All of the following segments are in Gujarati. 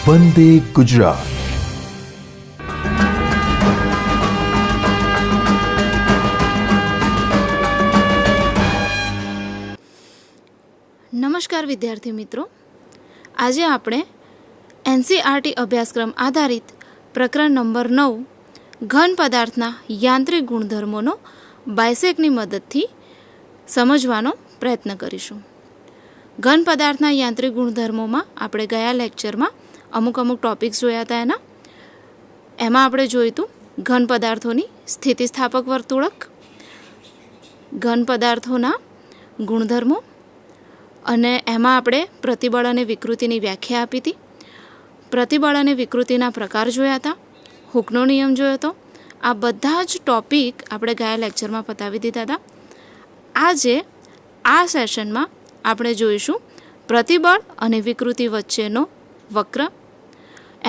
વંદે ગુજરાત. નમસ્કાર વિદ્યાર્થી મિત્રો, આજે આપણે NCERT અભ્યાસક્રમ આધારિત પ્રકરણ નંબર 9 ઘન પદાર્થના યાંત્રિક ગુણધર્મોનો બાયસેકની મદદથી સમજવાનો પ્રયત્ન કરીશું. ઘન પદાર્થના યાંત્રિક ગુણધર્મોમાં આપણે ગયા લેક્ચરમાં અમુક ટોપિક્સ જોયા હતા. એમાં આપણે જોયું હતું ઘન પદાર્થોની સ્થિતિસ્થાપક વર્તુળક, ઘન પદાર્થોના ગુણધર્મો, અને એમાં આપણે પ્રતિબળ અને વિકૃતિની વ્યાખ્યા આપી હતી. પ્રતિબળ અને વિકૃતિના પ્રકાર જોયા હતા, હુકનો નિયમ જોયો હતો. આ બધા જ ટોપિક આપણે ગયા લેક્ચરમાં પતાવી દીધા હતા. આજે આ સેશનમાં આપણે જોઈશું પ્રતિબળ અને વિકૃતિ વચ્ચેનો વક્ર.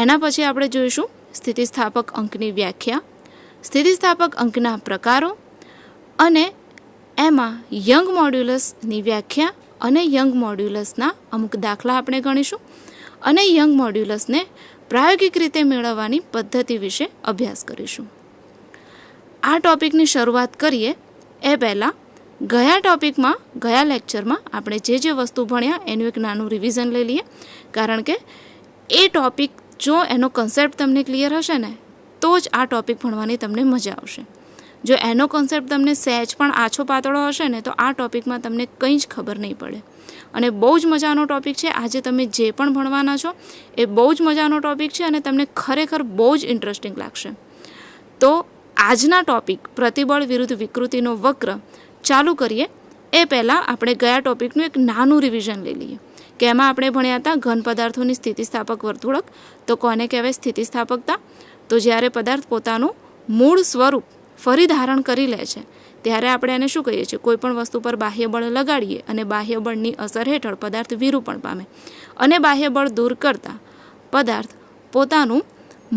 એના પછી આપણે જોઈશું સ્થિતિસ્થાપક અંકની વ્યાખ્યા, સ્થિતિસ્થાપક અંકના પ્રકારો, અને એમાં યંગ મોડ્યુલસની વ્યાખ્યા અને યંગ મોડ્યુલસના અમુક દાખલા આપણે ગણીશું, અને યંગ મોડ્યુલસને પ્રાયોગિક રીતે મેળવવાની પદ્ધતિ વિશે અભ્યાસ કરીશું. આ ટોપિકની શરૂઆત કરીએ એ પહેલાં ગયા લેક્ચરમાં આપણે જે વસ્તુ ભણ્યા એનું એક નાનું રિવિઝન લઈ લઈએ. કારણ કે એ ટોપિક જો એનો કન્સેપ્ટ તમને ક્લિયર હશે ને તો જ આ ટોપિક ભણવાની તમને મજા આવશે. જો એનો કોન્સેપ્ટ તમને સહેજ પણ આછો પાતળો હશે ને તો આ ટોપિકમાં તમને કંઈ જ ખબર નહીં પડે. અને બહુ જ મજાનો ટોપિક છે. આજે તમે જે પણ ભણવાના છો એ બહુ જ મજાનો ટોપિક છે અને તમને ખરેખર બહુ જ ઇન્ટરેસ્ટિંગ લાગશે. તો આજના ટોપિક પ્રતિબળ વિરુદ્ધ વિકૃતિનો વક્ર ચાલુ કરીએ એ પહેલાં આપણે ગયા ટોપિકનું એક નાનું રિવિઝન લઈ લઈએ કે એમાં આપણે ભણ્યા હતા ઘન પદાર્થોની સ્થિતિસ્થાપક વર્તુળક. તો કોને કહેવાય સ્થિતિસ્થાપકતા? તો જ્યારે પદાર્થ પોતાનું મૂળ સ્વરૂપ ફરી ધારણ કરી લે છે ત્યારે આપણે એને શું કહીએ છીએ? કોઈ પણ વસ્તુ પર બાહ્ય બળ લગાડીએ અને બાહ્ય બળની અસર હેઠળ પદાર્થ વિરૂપણ પામે અને બાહ્ય બળ દૂર કરતાં પદાર્થ પોતાનું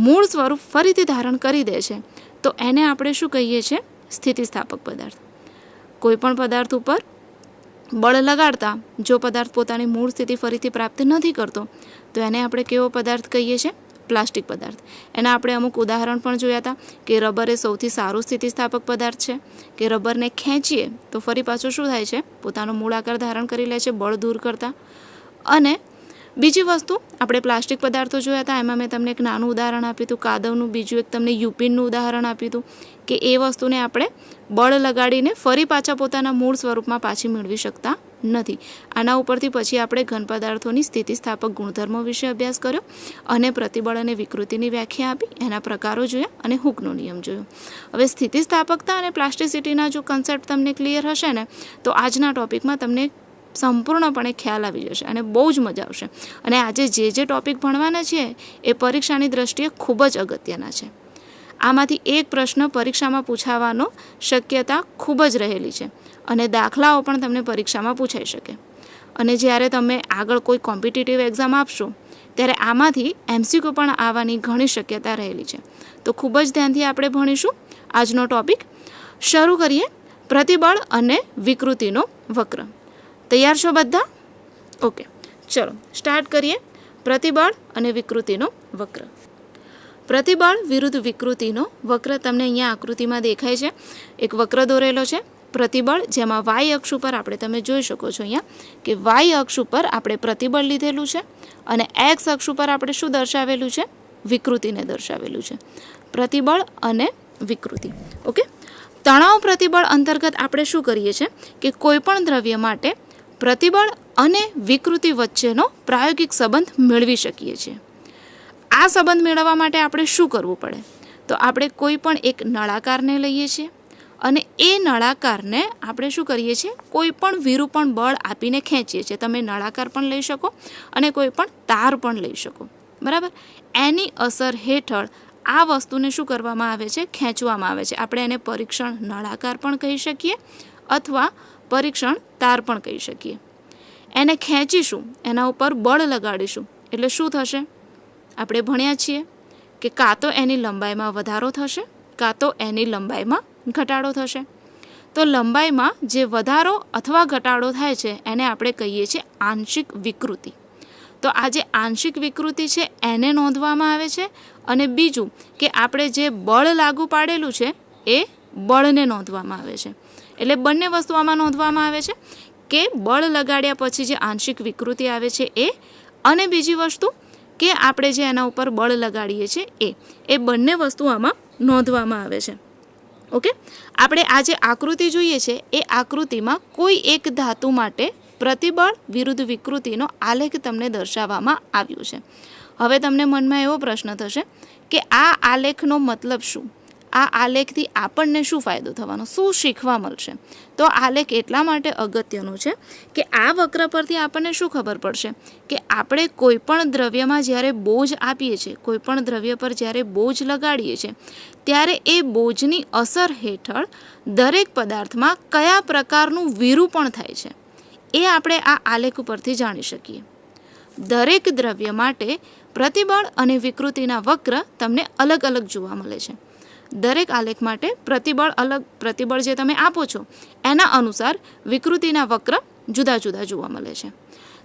મૂળ સ્વરૂપ ફરીથી ધારણ કરી દે છે તો એને આપણે શું કહીએ છીએ? સ્થિતિસ્થાપક પદાર્થ. કોઈ પણ પદાર્થ ઉપર બળ લગાડતા જો પદાર્થ પોતાની મૂળ સ્થિતિ ફરીથી પ્રાપ્ત નથી કરતો તો એને આપણે કેવો પદાર્થ કહીએ છીએ? પ્લાસ્ટિક પદાર્થ. એના આપણે અમુક ઉદાહરણ પણ જોયા હતા કે રબર એ સૌથી સારું સ્થિતિસ્થાપક પદાર્થ છે કે રબરને ખેંચીએ તો ફરી પાછું શું થાય છે? પોતાનો મૂળ આકાર ધારણ કરી લે છે બળ દૂર કરતાં. અને બીજી વસ્તુ આપણે પ્લાસ્ટિક પદાર્થો જોયા હતા, એમાં મેં તમને એક નાનું ઉદાહરણ આપ્યું હતું કાદવનું, બીજું એક તમને યુપિનનું ઉદાહરણ આપ્યું હતું કે એ વસ્તુને આપણે બળ લગાડીને ફરી પાછા પોતાના મૂળ સ્વરૂપમાં પાછી મેળવી શકતા નથી. આના ઉપરથી પછી આપણે ઘન પદાર્થોની સ્થિતિસ્થાપક ગુણધર્મો વિશે અભ્યાસ કર્યો અને પ્રતિબળ અને વિકૃતિની વ્યાખ્યા આપી, એના પ્રકારો જોયા અને હુકનો નિયમ જોયો. હવે સ્થિતિસ્થાપકતા અને પ્લાસ્ટિસિટીના જો કન્સેપ્ટ તમને ક્લિયર હશે ને તો આજના ટોપિકમાં તમને સંપૂર્ણપણે ખ્યાલ આવી જશે અને બહુ જ મજા આવશે. અને આજે જે ટોપિક ભણવાના છે એ પરીક્ષાની દ્રષ્ટિએ ખૂબ જ અગત્યના છે. આમાંથી એક પ્રશ્ન પરીક્ષામાં પૂછાવાનો શક્યતા ખૂબ જ રહેલી છે અને દાખલાઓ પણ તમને પરીક્ષામાં પૂછાઈ શકે. અને જ્યારે તમે આગળ કોઈ કોમ્પિટિટિવ એક્ઝામ આપશો ત્યારે આમાંથી MCQ પણ આવવાની ઘણી શક્યતા રહેલી છે. તો ખૂબ જ ધ્યાનથી આપણે ભણીશું આજનો ટોપિક. શરૂ કરીએ પ્રતિબળ અને વિકૃતિનો વક્ર. તૈયાર છો બધા? ઓકે, ચલો સ્ટાર્ટ કરીએ. પ્રતિબળ અને વિકૃતિનો વક્ર. પ્રતિબળ વિરુદ્ધ વિકૃતિનો વક્ર તમને અહીંયા આકૃતિમાં દેખાય છે. એક વક્ર દોરેલો છે પ્રતિબળ, જેમાં વાય અક્ષ ઉપર તમે જોઈ શકો છો અહીંયા કે વાય અક્ષ ઉપર આપણે પ્રતિબળ લીધેલું છે અને એક્સ અક્ષ ઉપર આપણે શું દર્શાવેલું છે? વિકૃતિને દર્શાવેલું છે. પ્રતિબળ અને વિકૃતિ. ઓકે, તણાવ પ્રતિબળ અંતર્ગત આપણે શું કરીએ છીએ કે કોઈ પણ દ્રવ્ય માટે પ્રતિબળ અને વિકૃતિ વચ્ચેનો પ્રાયોગિક સંબંધ મેળવી શકીએ છીએ. આ સંબંધ મેળવવા માટે આપણે શું કરવું પડે? તો આપણે કોઈ પણ એક નળાકારને લઈએ છીએ અને એ નળાકારને આપણે શું કરીએ છીએ? કોઈ પણ વિરૂપણ બળ આપીને ખેંચીએ છીએ. તમે નળાકાર પણ લઈ શકો અને કોઈ પણ તાર પણ લઈ શકો, બરાબર? એની અસર હેઠળ આ વસ્તુને શું કરવામાં આવે છે? ખેંચવામાં આવે છે. આપણે એને પરીક્ષણ નળાકાર પણ કહી શકીએ અથવા પરીક્ષણ તાર પણ કહી શકીએ. એને ખેંચીશું, એના ઉપર બળ લગાડીશું એટલે શું થશે? આપણે ભણ્યા છીએ કે કાં તો એની લંબાઈમાં વધારો થશે કાં તો એની લંબાઈમાં ઘટાડો થશે. તો લંબાઈમાં જે વધારો અથવા ઘટાડો થાય છે એને આપણે કહીએ છીએ આંશિક વિકૃતિ. તો આ જે આંશિક વિકૃતિ છે એને નોંધવામાં આવે છે, અને બીજું કે આપણે જે બળ લાગુ પાડેલું છે એ બળને નોંધવામાં આવે છે. એટલે બંને વસ્તુ આમાં નોંધવામાં આવે છે કે બળ લગાડ્યા પછી જે આંશિક વિકૃતિ આવે છે એ, અને બીજી વસ્તુ કે આપણે જે એના ઉપર બળ લગાડીએ છીએ એ બંને વસ્તુ આમાં નોંધવામાં આવે છે. ઓકે, આપણે આ જે આકૃતિ જોઈએ છે એ આકૃતિમાં કોઈ એક ધાતુ માટે પ્રતિબળ વિરુદ્ધ વિકૃતિનો આલેખ તમને દર્શાવવામાં આવ્યું છે. હવે તમને મનમાં એવો પ્રશ્ન થશે કે આ આલેખનો મતલબ શું? આ આલેખથી આપણને શું ફાયદો થવાનો, શું શીખવા મળશે? તો આલેખ એટલા માટે અગત્યનો છે કે આ વક્ર પરથી આપણને શું ખબર પડશે કે આપણે કોઈ પણ દ્રવ્યમાં જ્યારે બોજ આપીએ છીએ, કોઈ પણ દ્રવ્ય પર જ્યારે બોજ લગાડીએ છીએ ત્યારે એ બોજની અસર હેઠળ દરેક પદાર્થમાં કયા પ્રકારનું વિરૂપણ થાય છે એ આપણે આ આલેખ ઉપરથી જાણી શકીએ. દરેક દ્રવ્ય માટે પ્રતિબળ અને વિકૃતિના વક્ર તમને અલગ અલગ જોવા મળે છે. દરેક આલેખ માટે પ્રતિબળ જે તમે આપો છો એના અનુસાર વિકૃતિના વક્ર જુદા જુદા જોવા મળે છે.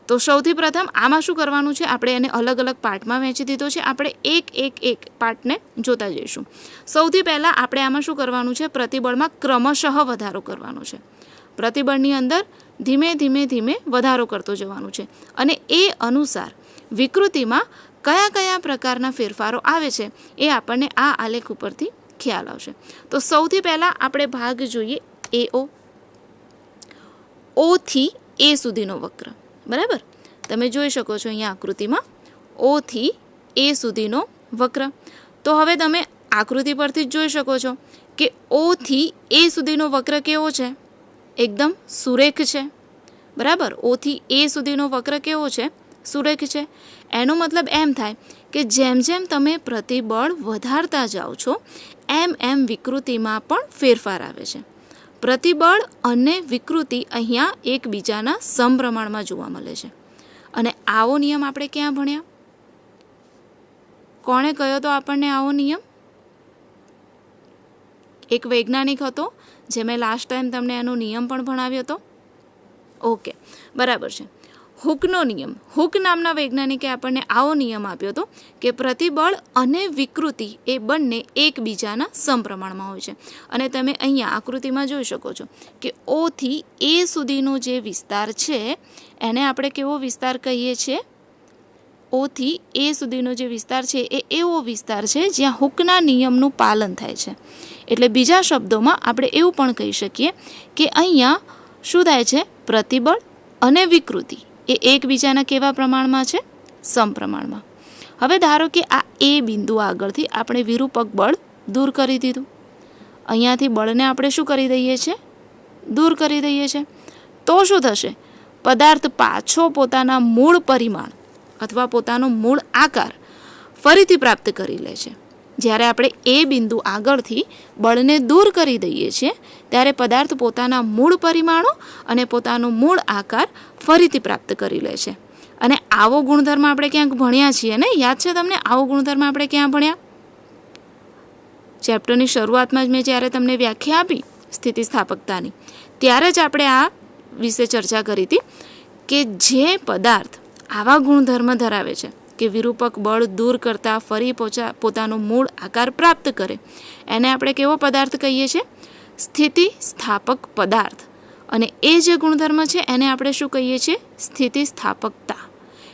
તો સૌથી પ્રથમ આમાં શું કરવાનું છે, આપણે એને અલગ અલગ પાર્ટમાં વહેંચી દીધો છે. આપણે એક પાર્ટને જોતા જઈશું. સૌથી પહેલાં આપણે આમાં શું કરવાનું છે, પ્રતિબળમાં ક્રમશઃ વધારો કરવાનો છે. પ્રતિબળની અંદર ધીમે ધીમે વધારો કરતો જવાનું છે, અને એ અનુસાર વિકૃતિમાં કયા કયા પ્રકારના ફેરફારો આવે છે એ આપણને આ આલેખ ઉપરથી ખ્યાલ આવશે. તો સૌથી પહેલાં આપણે ભાગ જોઈએ AO. O થી A સુધીનો વક્ર. બરાબર, તમે જોઈ શકો છો અહીંયા આકૃતિમાં O થી A સુધીનો વક્ર. તો હવે તમે આકૃતિ પરથી જ જોઈ શકો છો કે O થી A સુધીનો વક્ર કેવો છે, એકદમ સુરેખ છે. બરાબર, O થી A સુધીનો વક્ર કેવો છે, સુરેખ છે. એનો મતલબ એમ થાય કે જેમ જેમ તમે પ્રતિબળ વધારતા જાઓ છો એમ વિકૃતિમાં પણ ફેરફાર આવે છે. પ્રતિબળ અને વિકૃતિ અહીંયા એકબીજાના સમપ્રમાણમાં જોવા મળે છે. અને આવો નિયમ આપણે ક્યાં ભણ્યા? કોણે કહ્યો તો આપણને આવો નિયમ? એક વૈજ્ઞાનિક હતો, જે મેં લાસ્ટ ટાઈમ તમને એનો નિયમ પણ ભણાવ્યો હતો. ઓકે, બરાબર છે. હુકનો નિયમ. હુક નામના વૈજ્ઞાનિકે આપણને આવો નિયમ આપ્યો હતો કે પ્રતિબળ અને વિકૃતિ એ બંને એકબીજાના સમપ્રમાણમાં હોય છે. અને તમે અહીંયા આકૃતિમાં જોઈ શકો છો કે O થી A સુધીનો જે વિસ્તાર છે એને આપણે કેવો વિસ્તાર કહીએ છીએ? O થી A સુધીનો જે વિસ્તાર છે એ એવો વિસ્તાર છે જ્યાં હુકના નિયમનું પાલન થાય છે. એટલે બીજા શબ્દોમાં આપણે એવું પણ કહી શકીએ કે અહીંયા શું થાય છે, પ્રતિબળ અને વિકૃતિ એ એકબીજાના કેવા પ્રમાણમાં છે, સમપ્રમાણમાં. હવે ધારો કે આ A બિંદુ આગળથી આપણે વિરૂપક બળ દૂર કરી દીધું. અહીંયાથી બળને આપણે શું કરી દઈએ છીએ, દૂર કરી દઈએ છીએ. તો શું થશે, પદાર્થ પાછો પોતાના મૂળ પરિમાણ અથવા પોતાનો મૂળ આકાર ફરીથી પ્રાપ્ત કરી લે છે. જ્યારે આપણે એ બિંદુ આગળથી બળને દૂર કરી દઈએ છીએ ત્યારે પદાર્થ પોતાના મૂળ પરિમાણો અને પોતાનો મૂળ આકાર ફરીથી પ્રાપ્ત કરી લે છે. અને આવો ગુણધર્મ આપણે ક્યાંક ભણ્યા છીએ ને, યાદ છે તમને? આવો ગુણધર્મ આપણે ક્યાં ભણ્યા? ચેપ્ટરની શરૂઆતમાં જ મેં જ્યારે તમને વ્યાખ્યા આપી સ્થિતિસ્થાપકતાની, ત્યારે જ આપણે આ વિશે ચર્ચા કરી હતી કે જે પદાર્થ આવા ગુણધર્મ ધરાવે છે કે વિરૂપક બળ દૂર કરતાં ફરી પોતાનો મૂળ આકાર પ્રાપ્ત કરે, એને આપણે કેવો પદાર્થ કહીએ છીએ? સ્થિતિસ્થાપક પદાર્થ. અને એ જે ગુણધર્મ છે એને આપણે શું કહીએ છીએ? સ્થિતિસ્થાપકતા.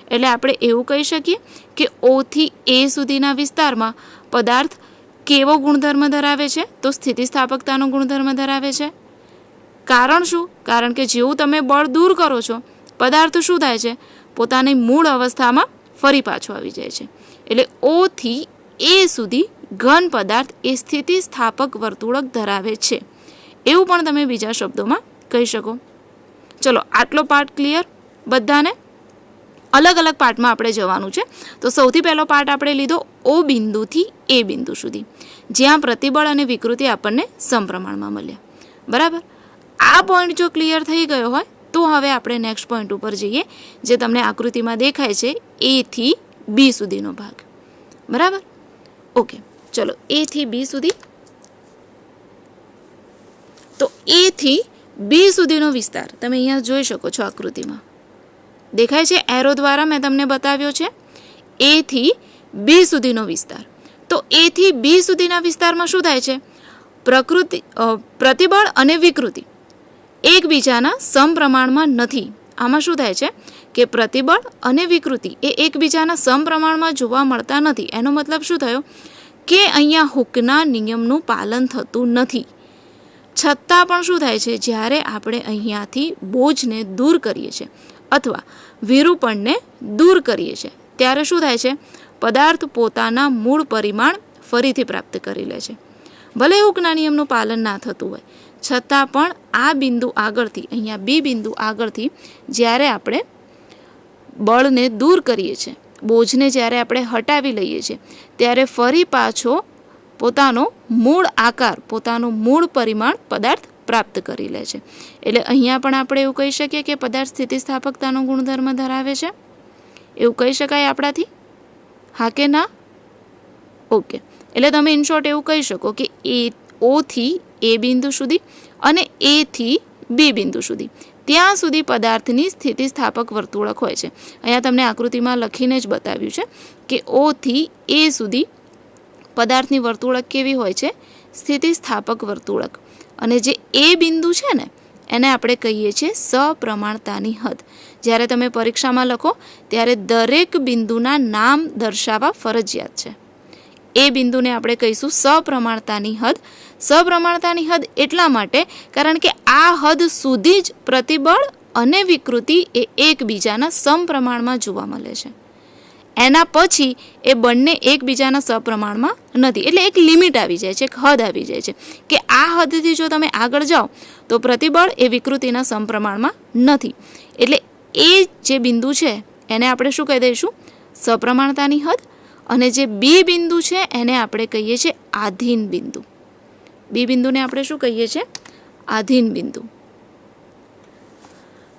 એટલે આપણે એવું કહી શકીએ કે O થી A સુધીના વિસ્તારમાં પદાર્થ કેવો ગુણધર્મ ધરાવે છે? તો સ્થિતિસ્થાપકતાનો ગુણધર્મ ધરાવે છે. કારણ શું? કારણ કે જેવું તમે બળ દૂર કરો છો પદાર્થ શું થાય છે, પોતાની મૂળ અવસ્થામાં ફરી પાછો આવી જાય છે. એટલે O થી A સુધી ઘન પદાર્થ એ સ્થિતિસ્થાપક વર્તુળક ધરાવે છે, એવું પણ તમે બીજા શબ્દોમાં કહી શકો. ચલો, આટલો પાર્ટ ક્લિયર બધાને? અલગ અલગ પાર્ટમાં આપણે જવાનું છે. તો સૌથી પહેલો પાર્ટ આપણે લીધો O બિંદુથી A બિંદુ સુધી, જ્યાં પ્રતિબળ અને વિકૃતિ આપણને સમપ્રમાણમાં મળ્યા. બરાબર, આ પોઈન્ટ જો ક્લિયર થઈ ગયો હોય તો હવે આપણે નેક્સ્ટ પોઈન્ટ ઉપર જઈએ, જે તમને આકૃતિમાં દેખાય છે A થી B સુધીનો ભાગ. બરાબર, ઓકે. ચલો, A થી B સુધી. તો A થી B સુધીનો વિસ્તાર તમે અહીંયા જોઈ શકો છો આકૃતિમાં. દેખાય છે એરો દ્વારા મેં તમને બતાવ્યો છે એ થી બી સુધીનો વિસ્તાર. તો એ થી બી સુધીના વિસ્તારમાં શું થાય છે? પ્રતિબળ અને વિકૃતિ એકબીજાના સમપ્રમાણમાં નથી. આમાં શું થાય છે કે પ્રતિબળ અને વિકૃતિ એ એકબીજાના સમપ્રમાણમાં જોવા મળતા નથી. એનો મતલબ શું થયો કે અહીંયા હુકના નિયમનું પાલન થતું નથી. છતાં પણ શું થાય છે, જ્યારે આપણે અહીંયાથી બોજને દૂર કરીએ છીએ અથવા વિરૂપણને દૂર કરીએ છીએ ત્યારે શું થાય છે? પદાર્થ પોતાના મૂળ પરિમાણ ફરીથી પ્રાપ્ત કરી લે છે. ભલે હુકના નિયમનું પાલન ના થતું હોય છતાં પણ આ બિંદુ આગળથી, અહીંયા બી બિંદુ આગળથી જ્યારે આપણે બળને દૂર કરીએ છીએ, બોજને જ્યારે આપણે હટાવી લઈએ છીએ ત્યારે ફરી પાછો પોતાનો મૂળ આકાર, પોતાનું મૂળ પરિમાણ પદાર્થ પ્રાપ્ત કરી લે છે. એટલે અહીંયા પણ આપણે એવું કહી શકીએ કે પદાર્થ સ્થિતિસ્થાપકતાનો ગુણધર્મ ધરાવે છે. એવું કહી શકાય આપણાથી? હા કે ના? ઓકે. એટલે તમે ઇન શોર્ટ એવું કહી શકો કે ઓ થી એ બિંદુ સુધી અને એ થી બી બિંદુ સુધી, ત્યાં સુધી પદાર્થની સ્થિતિસ્થાપક વર્તુળક હોય છે. અહીંયા તમને આકૃતિમાં લખીને જ બતાવ્યું છે કે ઓ થી એ સુધી પદાર્થની વર્તુળક કેવી હોય છે? સ્થિતિસ્થાપક વર્તુળક. અને જે એ બિંદુ છે ને એને આપણે કહીએ છીએ સપ્રમાણતાની હદ. જ્યારે તમે પરીક્ષામાં લખો ત્યારે દરેક બિંદુના નામ દર્શાવવા ફરજિયાત છે. એ બિંદુને આપણે કહીશું સપ્રમાણતાની હદ. સપ્રમાણતાની હદ એટલા માટે કારણ કે આ હદ સુધી જ પ્રતિબળ અને વિકૃતિ એ એકબીજાના સમપ્રમાણમાં જોવા મળે છે. એના પછી એ બંને એકબીજાના સપ્રમાણમાં નથી. એટલે એક લિમિટ આવી જાય છે, એક હદ આવી જાય છે કે આ હદથી જો તમે આગળ જાઓ તો પ્રતિબળ એ વિકૃતિના સમપ્રમાણમાં નથી. એટલે એ જે બિંદુ છે એને આપણે શું કહી દઈશું? સપ્રમાણતાની હદ. અને જે બી બિંદુ છે એને આપણે કહીએ છીએ આધીન બિંદુ. બી બિંદુને આપણે શું કહીએ છીએ? આધીન બિંદુ.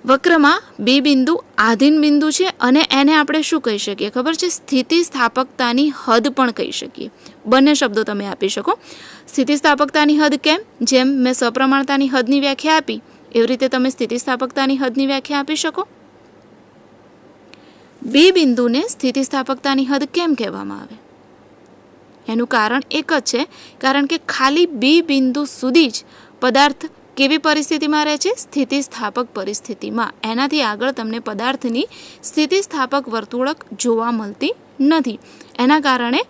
વક્રમાં બી બિંદુ આધીન બિંદુ છે અને એને આપણે શું કહી શકીએ ખબર છે? સ્થિતિસ્થાપકતાની હદ પણ કહી શકીએ. બંને શબ્દો તમે આપી શકો. સ્થિતિસ્થાપકતાની હદ કેમ? જેમ મેં સપ્રમાણતાની હદની વ્યાખ્યા આપી એવી રીતે તમે સ્થિતિસ્થાપકતાની હદની વ્યાખ્યા આપી શકો. બી બિંદુને સ્થિતિસ્થાપકતાની હદ કેમ કહેવામાં આવે? એનું કારણ એક જ છે, કારણ કે ખાલી બી બિંદુ સુધી જ પદાર્થ કેવી પરિસ્થિતિમાં રહે છે? સ્થિતિસ્થાપક પરિસ્થિતિમાં. એનાથી આગળ તમને પદાર્થની સ્થિતિસ્થાપક વર્તુળક જોવા મળતી નથી. એના કારણે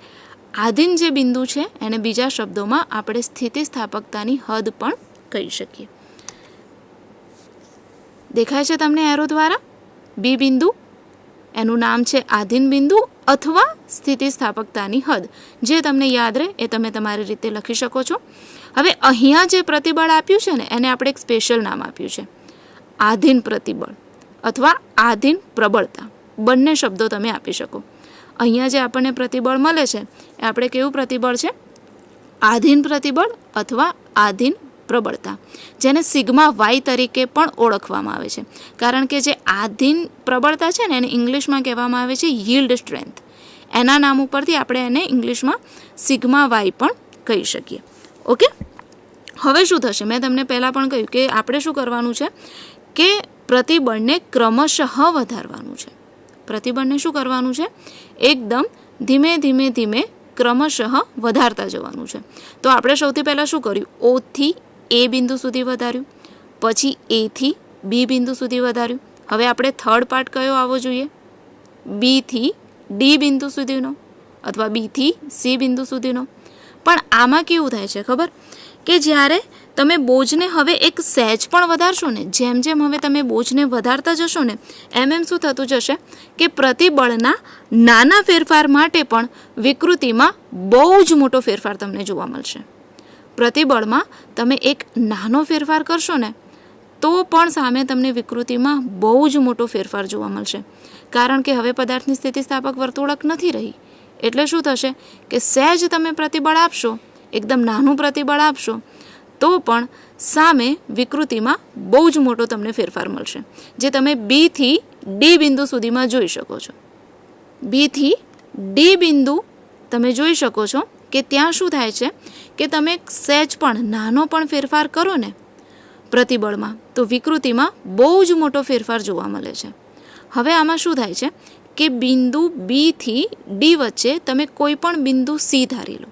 આધીન જે બિંદુ છે એને બીજા શબ્દોમાં આપણે સ્થિતિસ્થાપકતાની હદ પણ કહી શકીએ. દેખાય છે તમને એરો દ્વારા? બી બિંદુ એનું નામ છે આધીન બિંદુ અથવા સ્થિતિસ્થાપકતાની હદ. જે તમને યાદ રહે એ તમે તમારી રીતે લખી શકો છો. હવે અહીંયા જે પ્રતિબળ આપ્યું છે ને એને આપણે એક સ્પેશિયલ નામ આપ્યું છે આધીન પ્રતિબળ અથવા આધીન પ્રબળતા. બંને શબ્દો તમે આપી શકો. અહીંયા જે આપણને પ્રતિબળ મળે છે એ આપણે કેવું પ્રતિબળ છે? આધીન પ્રતિબળ અથવા આધીન પ્રબળતા, જેને સિગ્મા વાય તરીકે પણ ઓળખવામાં આવે છે. કારણ કે જે આધીન પ્રબળતા છે ને એને ઇંગ્લિશમાં કહેવામાં આવે છે યીલ્ડ સ્ટ્રેન્થ. એના નામ ઉપરથી આપણે એને ઇંગ્લિશમાં સિગ્મા વાય પણ કહી શકીએ. ઓકે. હવે શું થશે? મેં તમને પહેલાં પણ કહ્યું કે આપણે શું કરવાનું છે કે પ્રતિબળને ક્રમશઃ વધારવાનું છે. પ્રતિબળને શું કરવાનું છે? એકદમ ધીમે ધીમે ધીમે ક્રમશઃ વધારતા જવાનું છે. તો આપણે સૌથી પહેલાં શું કર્યું? ઓ થી એ બિંદુ સુધી વધાર્યું, પછી એ થી બી બિંદુ સુધી વધાર્યું. હવે આપણે થર્ડ પાર્ટ કયો આવવો જોઈએ? બી થી ડી બિંદુ સુધીનો અથવા બી થી સી બિંદુ સુધીનો. પણ આમાં કેવું થાય છે ખબર? કે જ્યારે તમે બોજને હવે એક સહેજ પણ વધારશો ને, જેમ જેમ હવે તમે બોજને વધારતા જશો ને એમ એમ શું થતું જશે કે પ્રતિબળના નાના ફેરફાર માટે પણ વિકૃતિમાં બહુ જ મોટો ફેરફાર તમને જોવા મળશે. પ્રતિબળમાં તમે એક નાનો ફેરફાર કરશો ને તો પણ સામે તમને વિકૃતિમાં બહુ જ મોટો ફેરફાર જોવા મળશે. કારણ કે હવે પદાર્થની સ્થિતિસ્થાપક વર્તુળક નથી રહી. એટલે શું થશે કે સહેજ તમે પ્રતિબળ આપશો, એકદમ નાનું પ્રતિબળ આપશો તો પણ સામે વિકૃતિમાં બહુ જ મોટો તમને ફેરફાર મળશે, જે તમે બી થી ડી બિંદુ સુધીમાં જોઈ શકો છો. બી થી ડી બિંદુ તમે જોઈ શકો છો કે ત્યાં શું થાય છે કે તમે સહેજ પણ નાનો પણ ફેરફાર કરો ને પ્રતિબળમાં તો વિકૃતિમાં બહુ જ મોટો ફેરફાર જોવા મળે છે. હવે આમાં શું થાય છે કે બિંદુ બી થી ડી વચ્ચે તમે કોઈ પણ બિંદુ સી ધારી લો.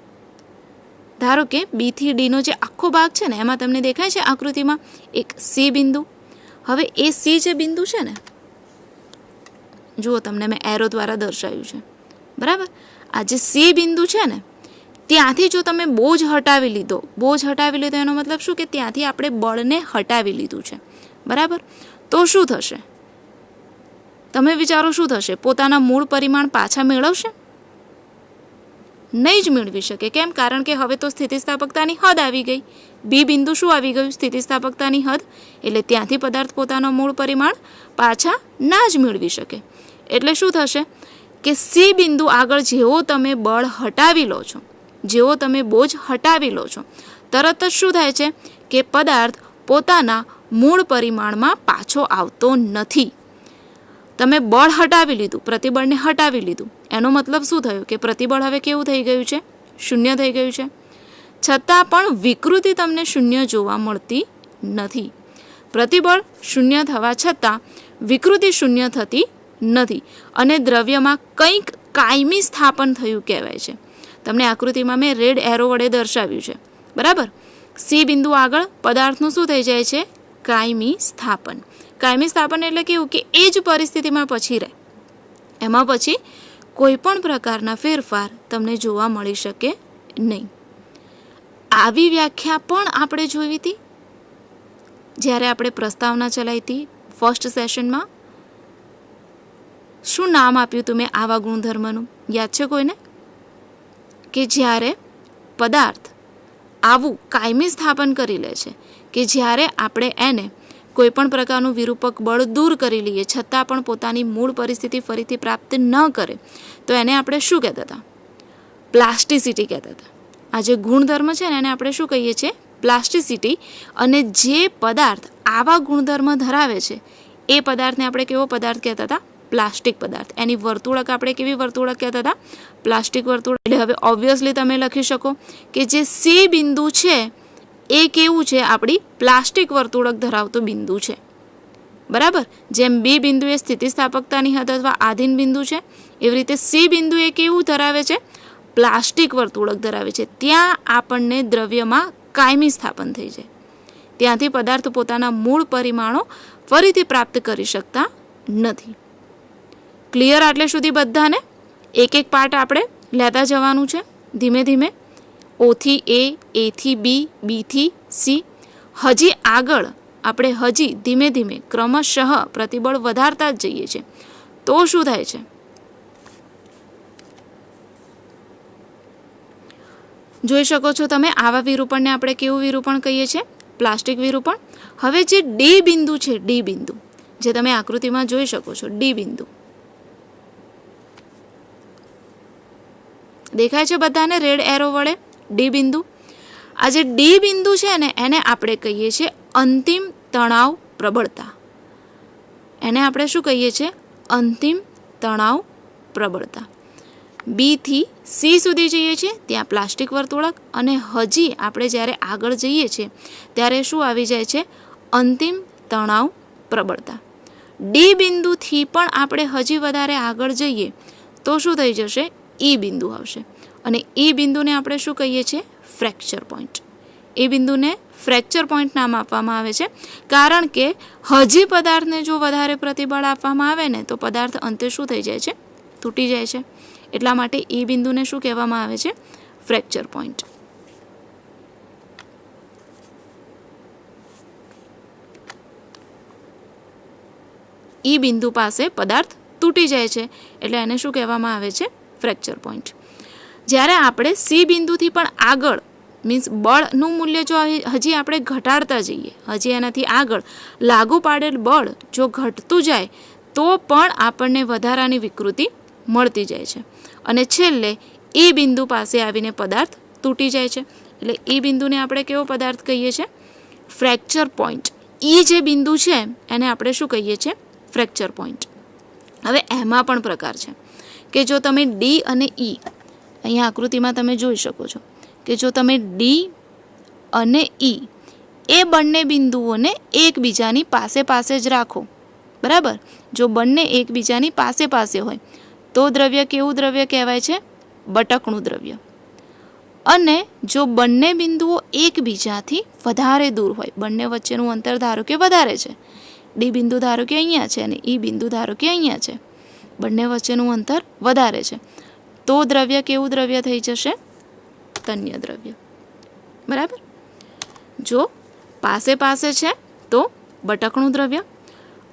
ધારો કે બી થી ડીનો જે આખો ભાગ છે ને એમાં તમને દેખાય છે આકૃતિમાં એક સી બિંદુ. હવે એ સી જે બિંદુ છે ને, જુઓ તમને મેં એરો દ્વારા દર્શાવ્યું છે, બરાબર. આ જે સી બિંદુ છે ને ત્યાંથી જો તમે બોજ હટાવી લીધો, એનો મતલબ શું કે ત્યાંથી આપણે બળને હટાવી લીધું છે, બરાબર. તો શું થશે? તમે વિચારો શું થશે? પોતાના મૂળ પરિમાણ પાછા મેળવશે? નહીં જ મેળવી શકે. કેમ? કારણ કે હવે તો સ્થિતિસ્થાપકતાની હદ આવી ગઈ. બી બિંદુ શું આવી ગયું? સ્થિતિસ્થાપકતાની હદ. એટલે ત્યાંથી પદાર્થ પોતાના મૂળ પરિમાણ પાછા ના જ મેળવી શકે. એટલે શું થશે કે સી બિંદુ આગળ જેવો તમે બળ હટાવી લો છો, જેવો તમે બોજ હટાવી લો છો, તરત જ શું થાય છે કે પદાર્થ પોતાના મૂળ પરિમાણમાં પાછો આવતો નથી. તમે બળ હટાવી લીધું, પ્રતિબળને હટાવી લીધું, એનો મતલબ શું થયું કે પ્રતિબળ હવે કેવું થઈ ગયું છે? શૂન્ય થઈ ગયું છે. છતાં પણ વિકૃતિ તમને શૂન્ય જોવા મળતી નથી. પ્રતિબળ શૂન્ય થવા છતાં વિકૃતિ શૂન્ય થતી નથી અને દ્રવ્યમાં કંઈક કાયમી સ્થાપન થયું કહેવાય છે. તમને આકૃતિમાં મેં રેડ એરો વડે દર્શાવ્યું છે, બરાબર. સી બિંદુ આગળ પદાર્થનું શું થઈ જાય છે? કાયમી સ્થાપન. કાયમી સ્થાપન એટલે કેવું કે એ જ પરિસ્થિતિમાં પછી રહે, એમાં પછી કોઈ પણ પ્રકારના ફેરફાર તમને જોવા મળી શકે નહીં. આવી વ્યાખ્યા પણ આપણે જોઈ હતી જ્યારે આપણે પ્રસ્તાવના ચલાવી હતી ફર્સ્ટ સેશનમાં. શું નામ આપ્યું હતું મેં આવા ગુણધર્મનું? યાદ છે કોઈને? કે જ્યારે પદાર્થ આવું કાયમી સ્થાપન કરી લે છે કે જ્યારે આપણે એને કોઈ પણ પ્રકારનું વિરૂપક બળ દૂર કરી લઈએ છતાં પણ પોતાની મૂળ પરિસ્થિતિ ફરીથી પ્રાપ્ત ન કરે, તો એને આપણે શું કહેતા હતા? પ્લાસ્ટિસિટી કહેતા હતા. આ જે ગુણધર્મ છે ને એને આપણે શું કહીએ છીએ? પ્લાસ્ટિસિટી. અને જે પદાર્થ આવા ગુણધર્મ ધરાવે છે એ પદાર્થને આપણે કેવો પદાર્થ કહેતા હતા? પ્લાસ્ટિક પદાર્થ. એની વર્તુળક આપણે કેવી વર્તુળક કહેતા હતા? પ્લાસ્ટિક વર્તુળક. એટલે હવે ઓબ્વિયસલી તમે લખી શકો કે જે સી બિંદુ છે એ કેવું છે? આપણી પ્લાસ્ટિક વર્તુળક ધરાવતું બિંદુ છે, બરાબર. જેમ બી બિંદુ એ સ્થિતિસ્થાપકતાની હદ અથવા આધીન બિંદુ છે, એવી રીતે સી બિંદુ એ કેવું ધરાવે છે? પ્લાસ્ટિક વર્તુળક ધરાવે છે. ત્યાં આપણને દ્રવ્યમાં કાયમી સ્થાપન થઈ જાય, ત્યાંથી પદાર્થ પોતાના મૂળ પરિમાણો ફરીથી પ્રાપ્ત કરી શકતા નથી. ક્લિયર? આટલે સુધી બધાને એક એક પાર્ટ આપણે લેતા જવાનું છે ધીમે ધીમે. ઓથી એ, એથી બી, બીથી સી. હજી આગળ આપણે હજી ધીમે ધીમે ક્રમશઃ પ્રતિબળ વધારતા જ જઈએ છીએ. તો શું થાય છે? જોઈ શકો છો તમે, આવા વિરૂપણને આપણે કેવું વિરૂપણ કહીએ છીએ? પ્લાસ્ટિક વિરૂપણ. હવે જે ડી બિંદુ છે, ડી બિંદુ જે તમે આકૃતિમાં જોઈ શકો છો, ડી બિંદુ દેખાય છે બધાને રેડ એરો વડે? ડી બિંદુ. આ જે ડી બિંદુ છે ને એને આપણે કહીએ છીએ અંતિમ તણાવ પ્રબળતા. એને આપણે શું કહીએ છીએ? અંતિમ તણાવ પ્રબળતા. બી થી સી સુધી જઈએ છીએ ત્યાં પ્લાસ્ટિક વર્તુળક, અને હજી આપણે જ્યારે આગળ જઈએ છીએ ત્યારે શું આવી જાય છે? અંતિમ તણાવ પ્રબળતા. ડી બિંદુથી પણ આપણે હજી વધારે આગળ જઈએ તો શું થઈ જશે? ઈ બિંદુ આવશે. અને ઈ બિંદુને આપણે શું કહીએ છીએ? Fracture point. એ બિંદુને ફ્રેક્ચર પોઈન્ટ નામ આપવામાં આવે છે કારણ કે હજી પદાર્થને જો વધારે પ્રતિબળ આપવામાં આવે ને તો પદાર્થ અંતે શું થઈ જાય છે? તૂટી જાય છે. એટલા માટે એ બિંદુને શું કહેવામાં આવે છે? Fracture point. ઈ બિંદુ પાસે પદાર્થ તૂટી જાય છે એટલે એને શું કહેવામાં આવે છે? Fracture point. જ્યારે આપણે સી બિંદુથી પણ આગળ મીન્સ બળનું મૂલ્ય જો હજી આપણે ઘટાડતા જઈએ, હજી એનાથી આગળ લાગુ પાડેલ બળ જો ઘટતું જાય તો પણ આપણને વધારાની વિકૃતિ મળતી જાય છે અને છેલ્લે એ બિંદુ પાસે આવીને પદાર્થ તૂટી જાય છે. એટલે એ બિંદુને આપણે કેવો પદાર્થ કહીએ છીએ? Fracture point. ઈ જે બિંદુ છે એને આપણે શું કહીએ છીએ? Fracture point. હવે એમાં પણ પ્રકાર છે કે જો તમે ડી અને ઈ, અહીંયા આકૃતિમાં તમે જોઈ શકો છો કે જો તમે ડી અને ઈ એ બંને બિંદુઓને એકબીજાની પાસે પાસે જ રાખો, બરાબર. જો બંને એકબીજાની પાસે પાસે હોય તો દ્રવ્ય કેવું દ્રવ્ય કહેવાય છે? બટકણું દ્રવ્ય. અને જો બંને બિંદુઓ એકબીજાથી વધારે દૂર હોય, બંને વચ્ચેનું અંતર ધારો કે વધારે છે, ડી બિંદુ ધારો કે અહીંયા છે અને ઈ બિંદુ ધારો કે અહીંયા છે, બંને વચ્ચેનું અંતર વધારે છે, તો દ્રવ્ય કેવું દ્રવ્ય થઈ જશે? તન્ય દ્રવ્ય. બરાબર. જો પાસે પાસે છે તો બટકણું દ્રવ્ય,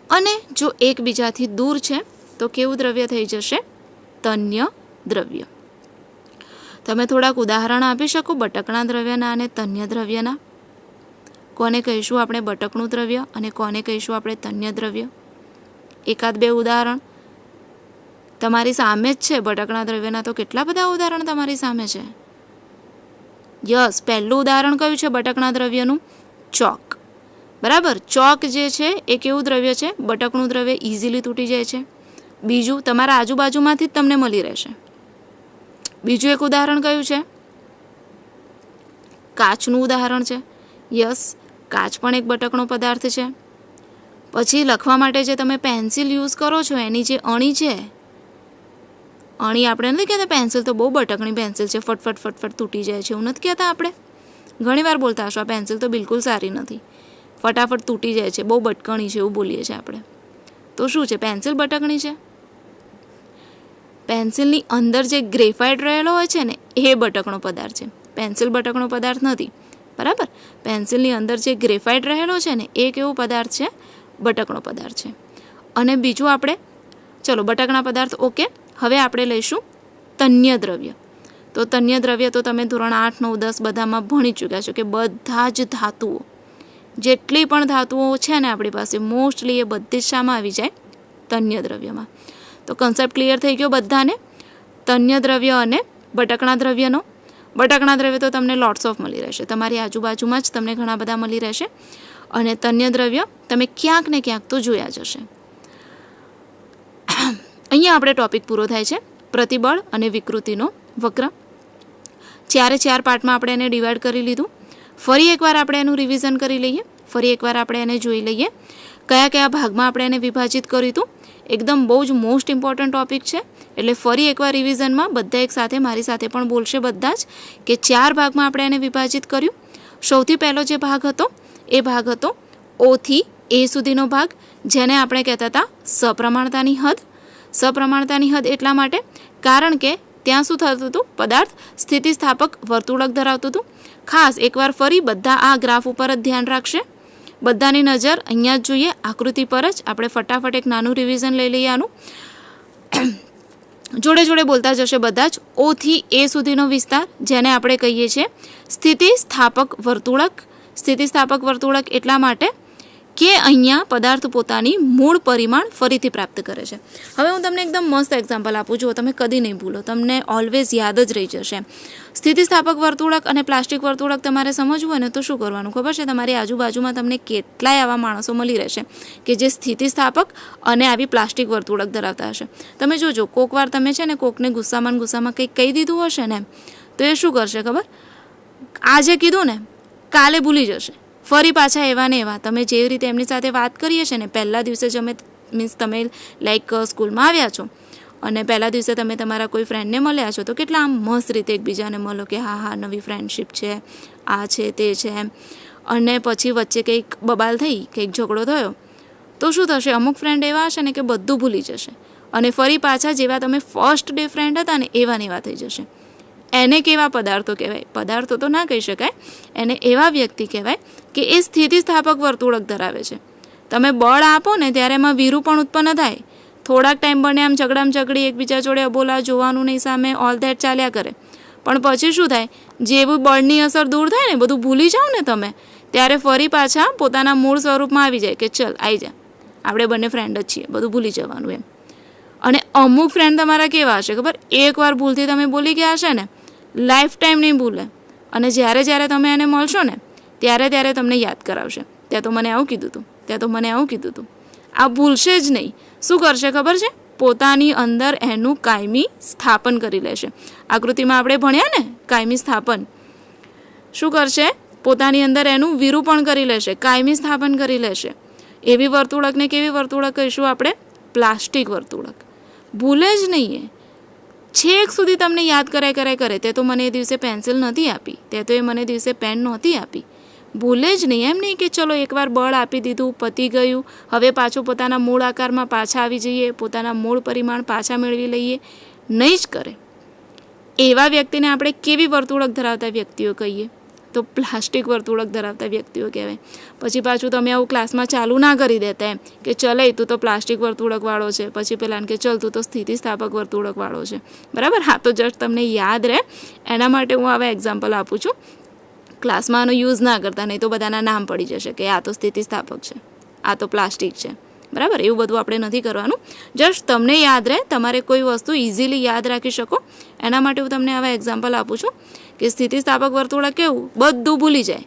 અને જો એકબીજાથી દૂર છે તો કેવું દ્રવ્ય થઈ જશે? તન્ય દ્રવ્ય. તમે થોડાક ઉદાહરણ આપી શકો બટકણા દ્રવ્યના અને તન્ય દ્રવ્યના? કોને કહીશું આપણે બટકણું દ્રવ્ય અને કોને કહીશું આપણે તન્ય દ્રવ્ય? એકાદ બે ઉદાહરણ તમારી સામે જ છે. બટકણા દ્રવ્યના તો કેટલા બધા ઉદાહરણ તમારી સામે છે. યસ, પહેલું ઉદાહરણ કયું છે બટકણા દ્રવ્યનું? ચોક. બરાબર. ચોક જે છે એ કેવું દ્રવ્ય છે? બટકણું દ્રવ્ય, ઇઝીલી તૂટી જાય છે. બીજું, તમારા આજુબાજુમાંથી જ તમને મળી રહેશે. બીજું એક ઉદાહરણ કયું છે? કાચનું ઉદાહરણ છે. યસ, કાચ પણ એક બટકણો પદાર્થ છે. પછી લખવા માટે જે તમે પેન્સિલ યુઝ કરો છો એની જે અણી છે, અણી આપણે નથી કહેતા પેન્સિલ તો બહુ બટકણી પેન્સિલ છે, ફટફટ ફટફટ તૂટી જાય છે, એવું નથી કહેતા આપણે? ઘણીવાર બોલતા હશો આ પેન્સિલ તો બિલકુલ સારી નથી, ફટાફટ તૂટી જાય છે, બહુ બટકણી છે, એવું બોલીએ છીએ આપણે. તો શું છે? પેન્સિલ બટકણી છે? પેન્સિલની અંદર જે ગ્રેફાઇટ રહેલો હોય છે ને એ બટકણો પદાર્થ છે. પેન્સિલ બટકણો પદાર્થ નથી. બરાબર. પેન્સિલની અંદર જે ગ્રેફાઇટ રહેલો છે ને એ કેવો પદાર્થ છે? બટકણો પદાર્થ છે. અને બીજું આપણે, ચલો બટકણા પદાર્થ ઓકે, હવે આપણે લઈશું તન્ય દ્રવ્ય. તો તન્ય દ્રવ્ય તો તમે ધોરણ 8, 9, 10 બધામાં ભણી ચૂક્યા છો કે બધા જ ધાતુઓ, જેટલી પણ ધાતુઓ છે ને આપણી પાસે, મોસ્ટલી એ બધી જ શામાં આવી જાય? તન્ય દ્રવ્યમાં. તો કન્સેપ્ટ ક્લિયર થઈ ગયો બધાને? તન્ય દ્રવ્ય અને બટકણા દ્રવ્યનો. બટકણા દ્રવ્ય તો તમને લોટ્સ ઓફ મળી રહેશે, તમારી આજુબાજુમાં જ તમને ઘણા બધા મળી રહેશે. અને તન્ય દ્રવ્ય તમે ક્યાંક ને ક્યાંક તો જોયા જ હશે. અહીંયા આપણે ટોપિક પૂરો થાય છે. પ્રતિબળ અને વિકૃતિનો વક્ર. 4 પાર્ટમાં આપણે એને ડિવાઈડ કરી લીધું. ફરી એકવાર આપણે એનું રિવિઝન કરી લઈએ, ફરી એકવાર આપણે એને જોઈ લઈએ કયા કયા ભાગમાં આપણે એને વિભાજિત કર્યું હતું. એકદમ બહુ જ મોસ્ટ ઇમ્પોર્ટન્ટ ટોપિક છે, એટલે ફરી એકવાર રિવિઝનમાં બધા એક સાથે મારી સાથે પણ બોલશે બધા જ કે 4 ભાગમાં આપણે એને વિભાજિત કર્યું. સૌથી પહેલો જે ભાગ હતો એ ભાગ હતો O થી A સુધીનો ભાગ, જેને આપણે કહેતા હતા સપ્રમાણતાની હદ. સપ્રમાણતાની હદ એટલા માટે કારણ કે ત્યાં શું થતું હતું? પદાર્થ સ્થિતિસ્થાપક વર્તુળક ધરાવતું હતું. ખાસ એકવાર ફરી બધા આ ગ્રાફ ઉપર જ ધ્યાન રાખશે. બધાની નજર અહીંયા જ જોઈએ, આકૃતિ પર જ. આપણે ફટાફટ એક નાનું રિવિઝન લઈ લઈએ આનું. જોડે જોડે બોલતા જશે બધા જ. O થી A સુધીનો વિસ્તાર જેને આપણે કહીએ છીએ સ્થિતિસ્થાપક વર્તુળક. સ્થિતિસ્થાપક વર્તુળક એટલા માટે કે અહીંયા પદાર્થ પોતાની મૂળ પરિમાણ ફરીથી પ્રાપ્ત કરે છે. હવે હું તમને એકદમ મસ્ત એક્ઝામ્પલ આપું છું, તમે કદી નહીં ભૂલો, તમને ઓલવેઝ યાદ જ રહી જશે. સ્થિતિસ્થાપક વર્તુળક અને પ્લાસ્ટિક વર્તુળક તમારે સમજવું હોય ને તો શું કરવાનું ખબર છે? તમારી આજુબાજુમાં તમને કેટલાય આવા માણસો મળી રહેશે કે જે સ્થિતિસ્થાપક અને આવી પ્લાસ્ટિક વર્તુળક ધરાવતા હશે. તમે જોજો, કોક વાર તમે છે ને કોકને ગુસ્સામાં કંઈક કહી દીધું હશે ને તો એ શું કરશે ખબર? આજે કીધું ને કાલે ભૂલી જશે, ફરી પાછા એવા ને એવા. તમે જેવી રીતે એમની સાથે વાત કરીએ છે ને, પહેલા દિવસે જ તમે લાઈક સ્કૂલમાં આવ્યા છો અને પહેલા દિવસે તમે તમારા કોઈ ફ્રેન્ડને મળ્યા છો તો કેટલા આમ મસ્ત રીતે એકબીજાને મળો કે હા નવી ફ્રેન્ડશિપ છે, આ છે તે છે એમ. અને પછી વચ્ચે કંઈક બબાલ થઈ, કંઈક ઝઘડો થયો તો શું થશે? અમુક ફ્રેન્ડ એવા હશે ને કે બધું ભૂલી જશે અને ફરી પાછા જેવા તમે ફર્સ્ટ ડે ફ્રેન્ડ હતા ને એવા ને એવા થઈ જશે. એને કેવા પદાર્થો કહેવાય? પદાર્થો તો ના કહી શકાય, એને એવા વ્યક્તિ કહેવાય કે એ સ્થિતિસ્થાપક વર્તુળક ધરાવે છે. તમે બળ આપો ને ત્યારે એમાં વીરું પણ ઉત્પન્ન થાય. થોડાક ટાઈમ બને આમ ઝઘડી એકબીજા જોડે અબોલા, જોવાનું નહીં સામે, ઓલ ધેટ ચાલ્યા કરે. પણ પછી શું થાય? જેવું બળની અસર દૂર થાય ને, બધું ભૂલી જાઓ ને તમે, ત્યારે ફરી પાછા પોતાના મૂળ સ્વરૂપમાં આવી જાય કે ચલ આવી જા, આપણે બંને ફ્રેન્ડ જ છીએ, બધું ભૂલી જવાનું એમ. અને અમુક ફ્રેન્ડ તમારા કેવા હશે ખબર? એકવાર ભૂલથી તમે બોલી ગયા હશે ને, લાઈફ ટાઈમ નહીં ભૂલે. અને જ્યારે તમે એને મળશો ને ત્યારે તમને યાદ કરાવશે, ત્યાં તો મને આવું કીધું હતું, ત્યાં તો મને આવું કીધું હતું. આ ભૂલશે જ નહીં. શું કરશે ખબર છે? પોતાની અંદર એનું કાયમી સ્થાપન કરી લેશે. આકૃતિમાં આપણે ભણ્યા ને કાયમી સ્થાપન. શું કરશે? પોતાની અંદર એનું વિરૂપણ કરી લેશે, કાયમી સ્થાપન કરી લેશે. એવી વર્તુળકને કેવી વર્તુળક કહીશું આપણે? પ્લાસ્ટિક વર્તુળક. ભૂલે જ નહીં એ છેક સુધી તમને યાદ કરે તે તો મને એ દિવસે પેન્સિલ નથી આપી, તે તો એ મને દિવસે પેન નહોતી આપી. ભૂલે જ નહીં. એમ નહીં કે ચલો એકવાર બળ આપી દીધું, પતી ગયું, હવે પાછું પોતાના મૂળ આકારમાં પાછા આવી જઈએ, પોતાના મૂળ પરિમાણ પાછા મેળવી લઈએ. નહીં જ કરે. એવા વ્યક્તિને આપણે કેવી વર્તુળક ધરાવતા વ્યક્તિઓ કહીએ? તો પ્લાસ્ટિક વર્તુળક ધરાવતા વ્યક્તિઓ કહેવાય. પછી પાછું તમે આવું ક્લાસમાં ચાલુ ના કરી દેતા એમ કે ચલે તું તો પ્લાસ્ટિક વર્તુળકવાળો છે, પછી પેલા કે ચલ તું તો સ્થિતિસ્થાપક વર્તુળકવાળો છે. બરાબર? હા, તો જસ્ટ તમને યાદ રહે એના માટે હું આવા એક્ઝામ્પલ આપું છું. ક્લાસમાં આનો યુઝ ના કરતા, નહીં તો બધાના નામ પડી જશે કે આ તો સ્થિતિસ્થાપક છે, આ તો પ્લાસ્ટિક છે. બરાબર? એવું બધું આપણે નથી કરવાનું. જસ્ટ તમને યાદ રહે, તમારે કોઈ વસ્તુ ઇઝીલી યાદ રાખી શકો એના માટે હું તમને આવા એક્ઝામ્પલ આપું છું કે સ્થિતિસ્થાપક વર્તુળક કેવું બધું ભૂલી જાય,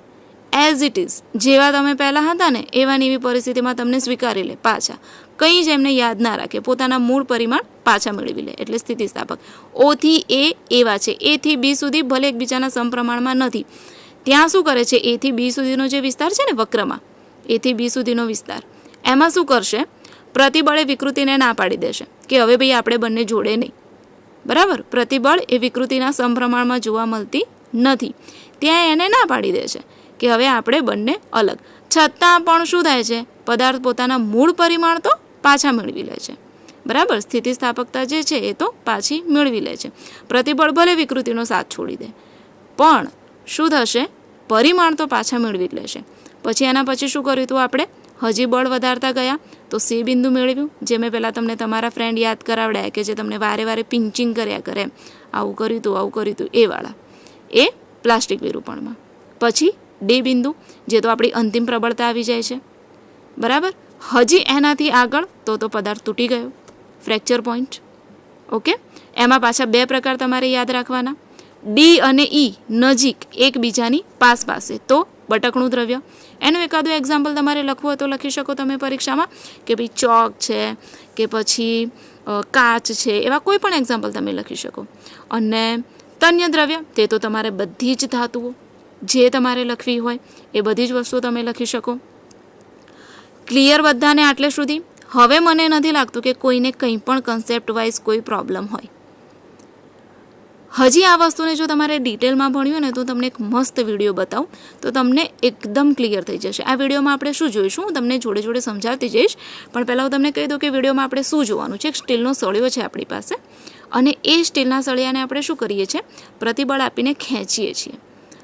એઝ ઇટ ઇઝ જેવા તમે પહેલાં હતા ને એવાની એવી પરિસ્થિતિમાં તમને સ્વીકારી લે પાછા, કંઈ જ એમને યાદ ના રાખે, પોતાના મૂળ પરિમાણ પાછા મેળવી લે, એટલે સ્થિતિસ્થાપક. ઓથી એ એવા છે, એથી બી સુધી ભલે એકબીજાના સમપ્રમાણમાં નથી, ત્યાં શું કરે છે? એથી બી સુધીનો જે વિસ્તાર છે ને વક્રમાં, એથી બી સુધીનો વિસ્તાર, એમાં શું કરશે? પ્રતિબળે વિકૃતિને ના પાડી દેશે કે હવે ભાઈ આપણે બંને જોડે નહીં. બરાબર? પ્રતિબળ એ વિકૃતિના સમપ્રમાણમાં જોવા મળતી નથી, ત્યાં એને ના પાડી દે છે કે હવે આપણે બંને અલગ. છતાં પણ શું થાય છે? પદાર્થ પોતાના મૂળ પરિમાણ તો પાછા મેળવી લે છે. બરાબર? સ્થિતિસ્થાપકતા જે છે એ તો પાછી મેળવી લે છે. પ્રતિબળ ભલે વિકૃતિનો સાથ છોડી દે, પણ શું થશે? પરિમાણ તો પાછા મેળવી જ લેશે. પછી એના પછી શું કર્યું હતું આપણે? હજી બળ વધારતા ગયા તો સી બિંદુ મેળવ્યું, જે મેં પહેલાં તમને તમારા ફ્રેન્ડ યાદ કરાવડાયા કે જે તમને વારે વારે પિંચિંગ કર્યા કરે, આવું કર્યું હતું એ વાળા, એ પ્લાસ્ટિક વિરૂપણમાં. પછી ડી બિંદુ, જે તો આપણી અંતિમ પ્રબળતા આવી જાય છે. બરાબર? હજી એનાથી આગળ તો પદાર્થ તૂટી ગયો, ફ્રેક્ચર પોઈન્ટ. ઓકે? એમાં પાછા બે પ્રકાર તમારે યાદ રાખવાના. ડી અને ઈ નજીક એકબીજાની પાસે તો બટકણું દ્રવ્ય. એનું એકાદું એક્ઝામ્પલ તમારે લખવું હોય તો લખી શકો તમે પરીક્ષામાં, કે ભાઈ ચોક છે કે પછી કાચ છે, એવા કોઈ પણ એક્ઝામ્પલ તમે લખી શકો. અને તન્ય દ્રવ્ય, તે તો તમારે બધી જ ધાતુઓ જે તમારે લખવી હોય એ બધી જ વસ્તુઓ તમે લખી શકો. ક્લિયર બધાને આટલે સુધી? હવે મને નથી લાગતું કે કોઈને કંઈ પણ કન્સેપ્ટ વાઇઝ કોઈ પ્રોબ્લેમ હોય. હજી આ વસ્તુને જો તમારે ડિટેલમાં ભણ્યું ને તો તમને એક મસ્ત વિડીયો બતાવું તો તમને એકદમ ક્લિયર થઈ જશે. આ વિડીયોમાં આપણે શું જોઈશું હું તમને જોડે જોડે સમજાવતી જઈશ, પણ પહેલાં હું તમને કહી દઉં કે વિડીયોમાં આપણે શું જોવાનું છે. એક સ્ટીલનો સળિયો છે આપણી પાસે, અને એ સ્ટીલના સળિયાને આપણે શું કરીએ છીએ? પ્રતિબળ આપીને ખેંચીએ છીએ.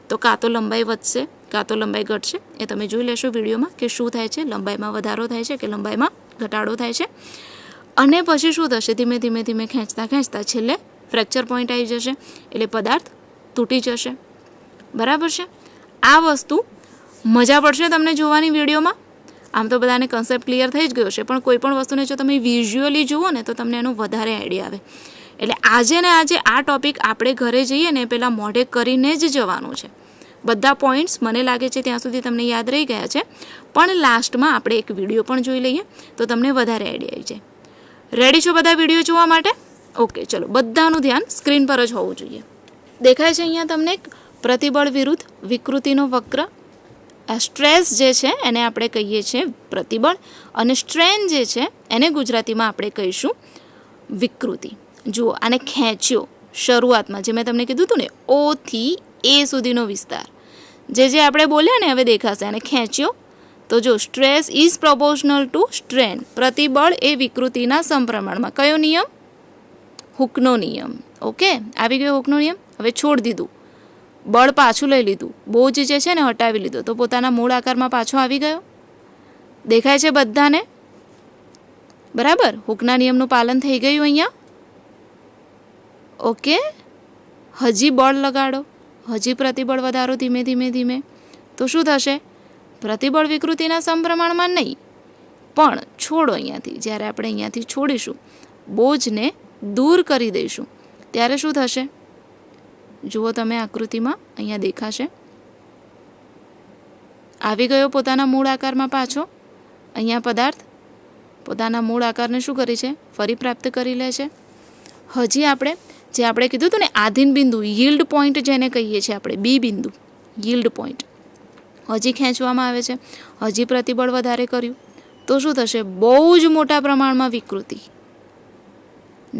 તો કાં તો લંબાઈ વધશે કાં તો લંબાઈ ઘટશે. એ તમે જોઈ લેશો વિડીયોમાં કે શું થાય છે, લંબાઈમાં વધારો થાય છે કે લંબાઈમાં ઘટાડો થાય છે. અને પછી શું થશે? ધીમે ધીમે ધીમે ખેંચતા છેલ્લે ફ્રેક્ચર પોઈન્ટ આવી જશે, એટલે પદાર્થ તૂટી જશે. બરાબર છે? આ વસ્તુ મજા પડશે તમને જોવાની વિડીયોમાં. આમ તો બધાને કન્સેપ્ટ ક્લિયર થઈ જ ગયો છે, પણ કોઈ પણ વસ્તુને જો તમે વિઝ્યુઅલી જુઓ ને તો તમને એનો વધારે આઈડિયા આવે. એટલે આજે આ ટોપિક આપણે ઘરે જઈએ ને પહેલાં મોઢે કરીને જ જવાનું છે. બધા પોઈન્ટ્સ મને લાગે છે ત્યાં સુધી તમને યાદ રહી ગયા છે, પણ લાસ્ટમાં આપણે એક વિડીયો પણ જોઈ લઈએ તો તમને વધારે આઈડિયા આવી જાય. રેડી છો બધા વિડીયો જોવા માટે? ઓકે, ચલો બધાનું ધ્યાન સ્ક્રીન પર જ હોવું જોઈએ. દેખાય છે અહીંયા તમને એક પ્રતિબળ વિરુદ્ધ વિકૃતિનો વક્ર. આ સ્ટ્રેસ જે છે એને આપણે કહીએ છીએ પ્રતિબળ, અને સ્ટ્રેન જે છે એને ગુજરાતીમાં આપણે કહીશું વિકૃતિ. જુઓ, આને ખેંચ્યો શરૂઆતમાં, જે મેં તમને કીધું હતું ને, ઓથી એ સુધીનો વિસ્તાર જે આપણે બોલ્યા ને હવે દેખાશે. આને ખેંચ્યો તો જો stress is proportional to strain. પ્રતિબળ એ વિકૃતિના સમપ્રમાણમાં. કયો નિયમ? હુકનો નિયમ. ઓકે, આવી ગયો હુકનો નિયમ. હવે છોડી દીધું, બળ પાછું લઈ લીધું, બોજ જે છે ને હટાવી લીધો, તો પોતાના મૂળ આકારમાં પાછો આવી ગયો. દેખાય છે બધાને? બરાબર? હુકના નિયમનું પાલન થઈ ગયું અહીંયા. ઓકે, હજી બળ લગાડો, હજી પ્રતિબળ વધારો ધીમે ધીમે ધીમે, તો શું થશે? પ્રતિબળ વિકૃતિના સમપ્રમાણમાં નહીં, પણ છોડો અહીંયાથી. જ્યારે આપણે અહીંયાથી છોડીશું, બોજને દૂર કરી દઈશું, ત્યારે શું થશે? જુઓ તમે આકૃતિમાં અહીંયા દેખાશે, આવી ગયો પોતાના મૂળ આકારમાં પાછો. અહીંયા પદાર્થ પોતાના મૂળ આકારને શું કરે છે? ફરી પ્રાપ્ત કરી લે છે. હજી આપણે કીધું હતું ને આધીન બિંદુ, યીલ્ડ પોઈન્ટ જેને કહીએ છીએ આપણે, બી બિંદુ, યીલ્ડ પોઈન્ટ, હજી ખેંચવામાં આવે છે. હજી પ્રતિબળ વધારે કર્યું, તો શું થશે? બહુ જ મોટા પ્રમાણમાં વિકૃતિ.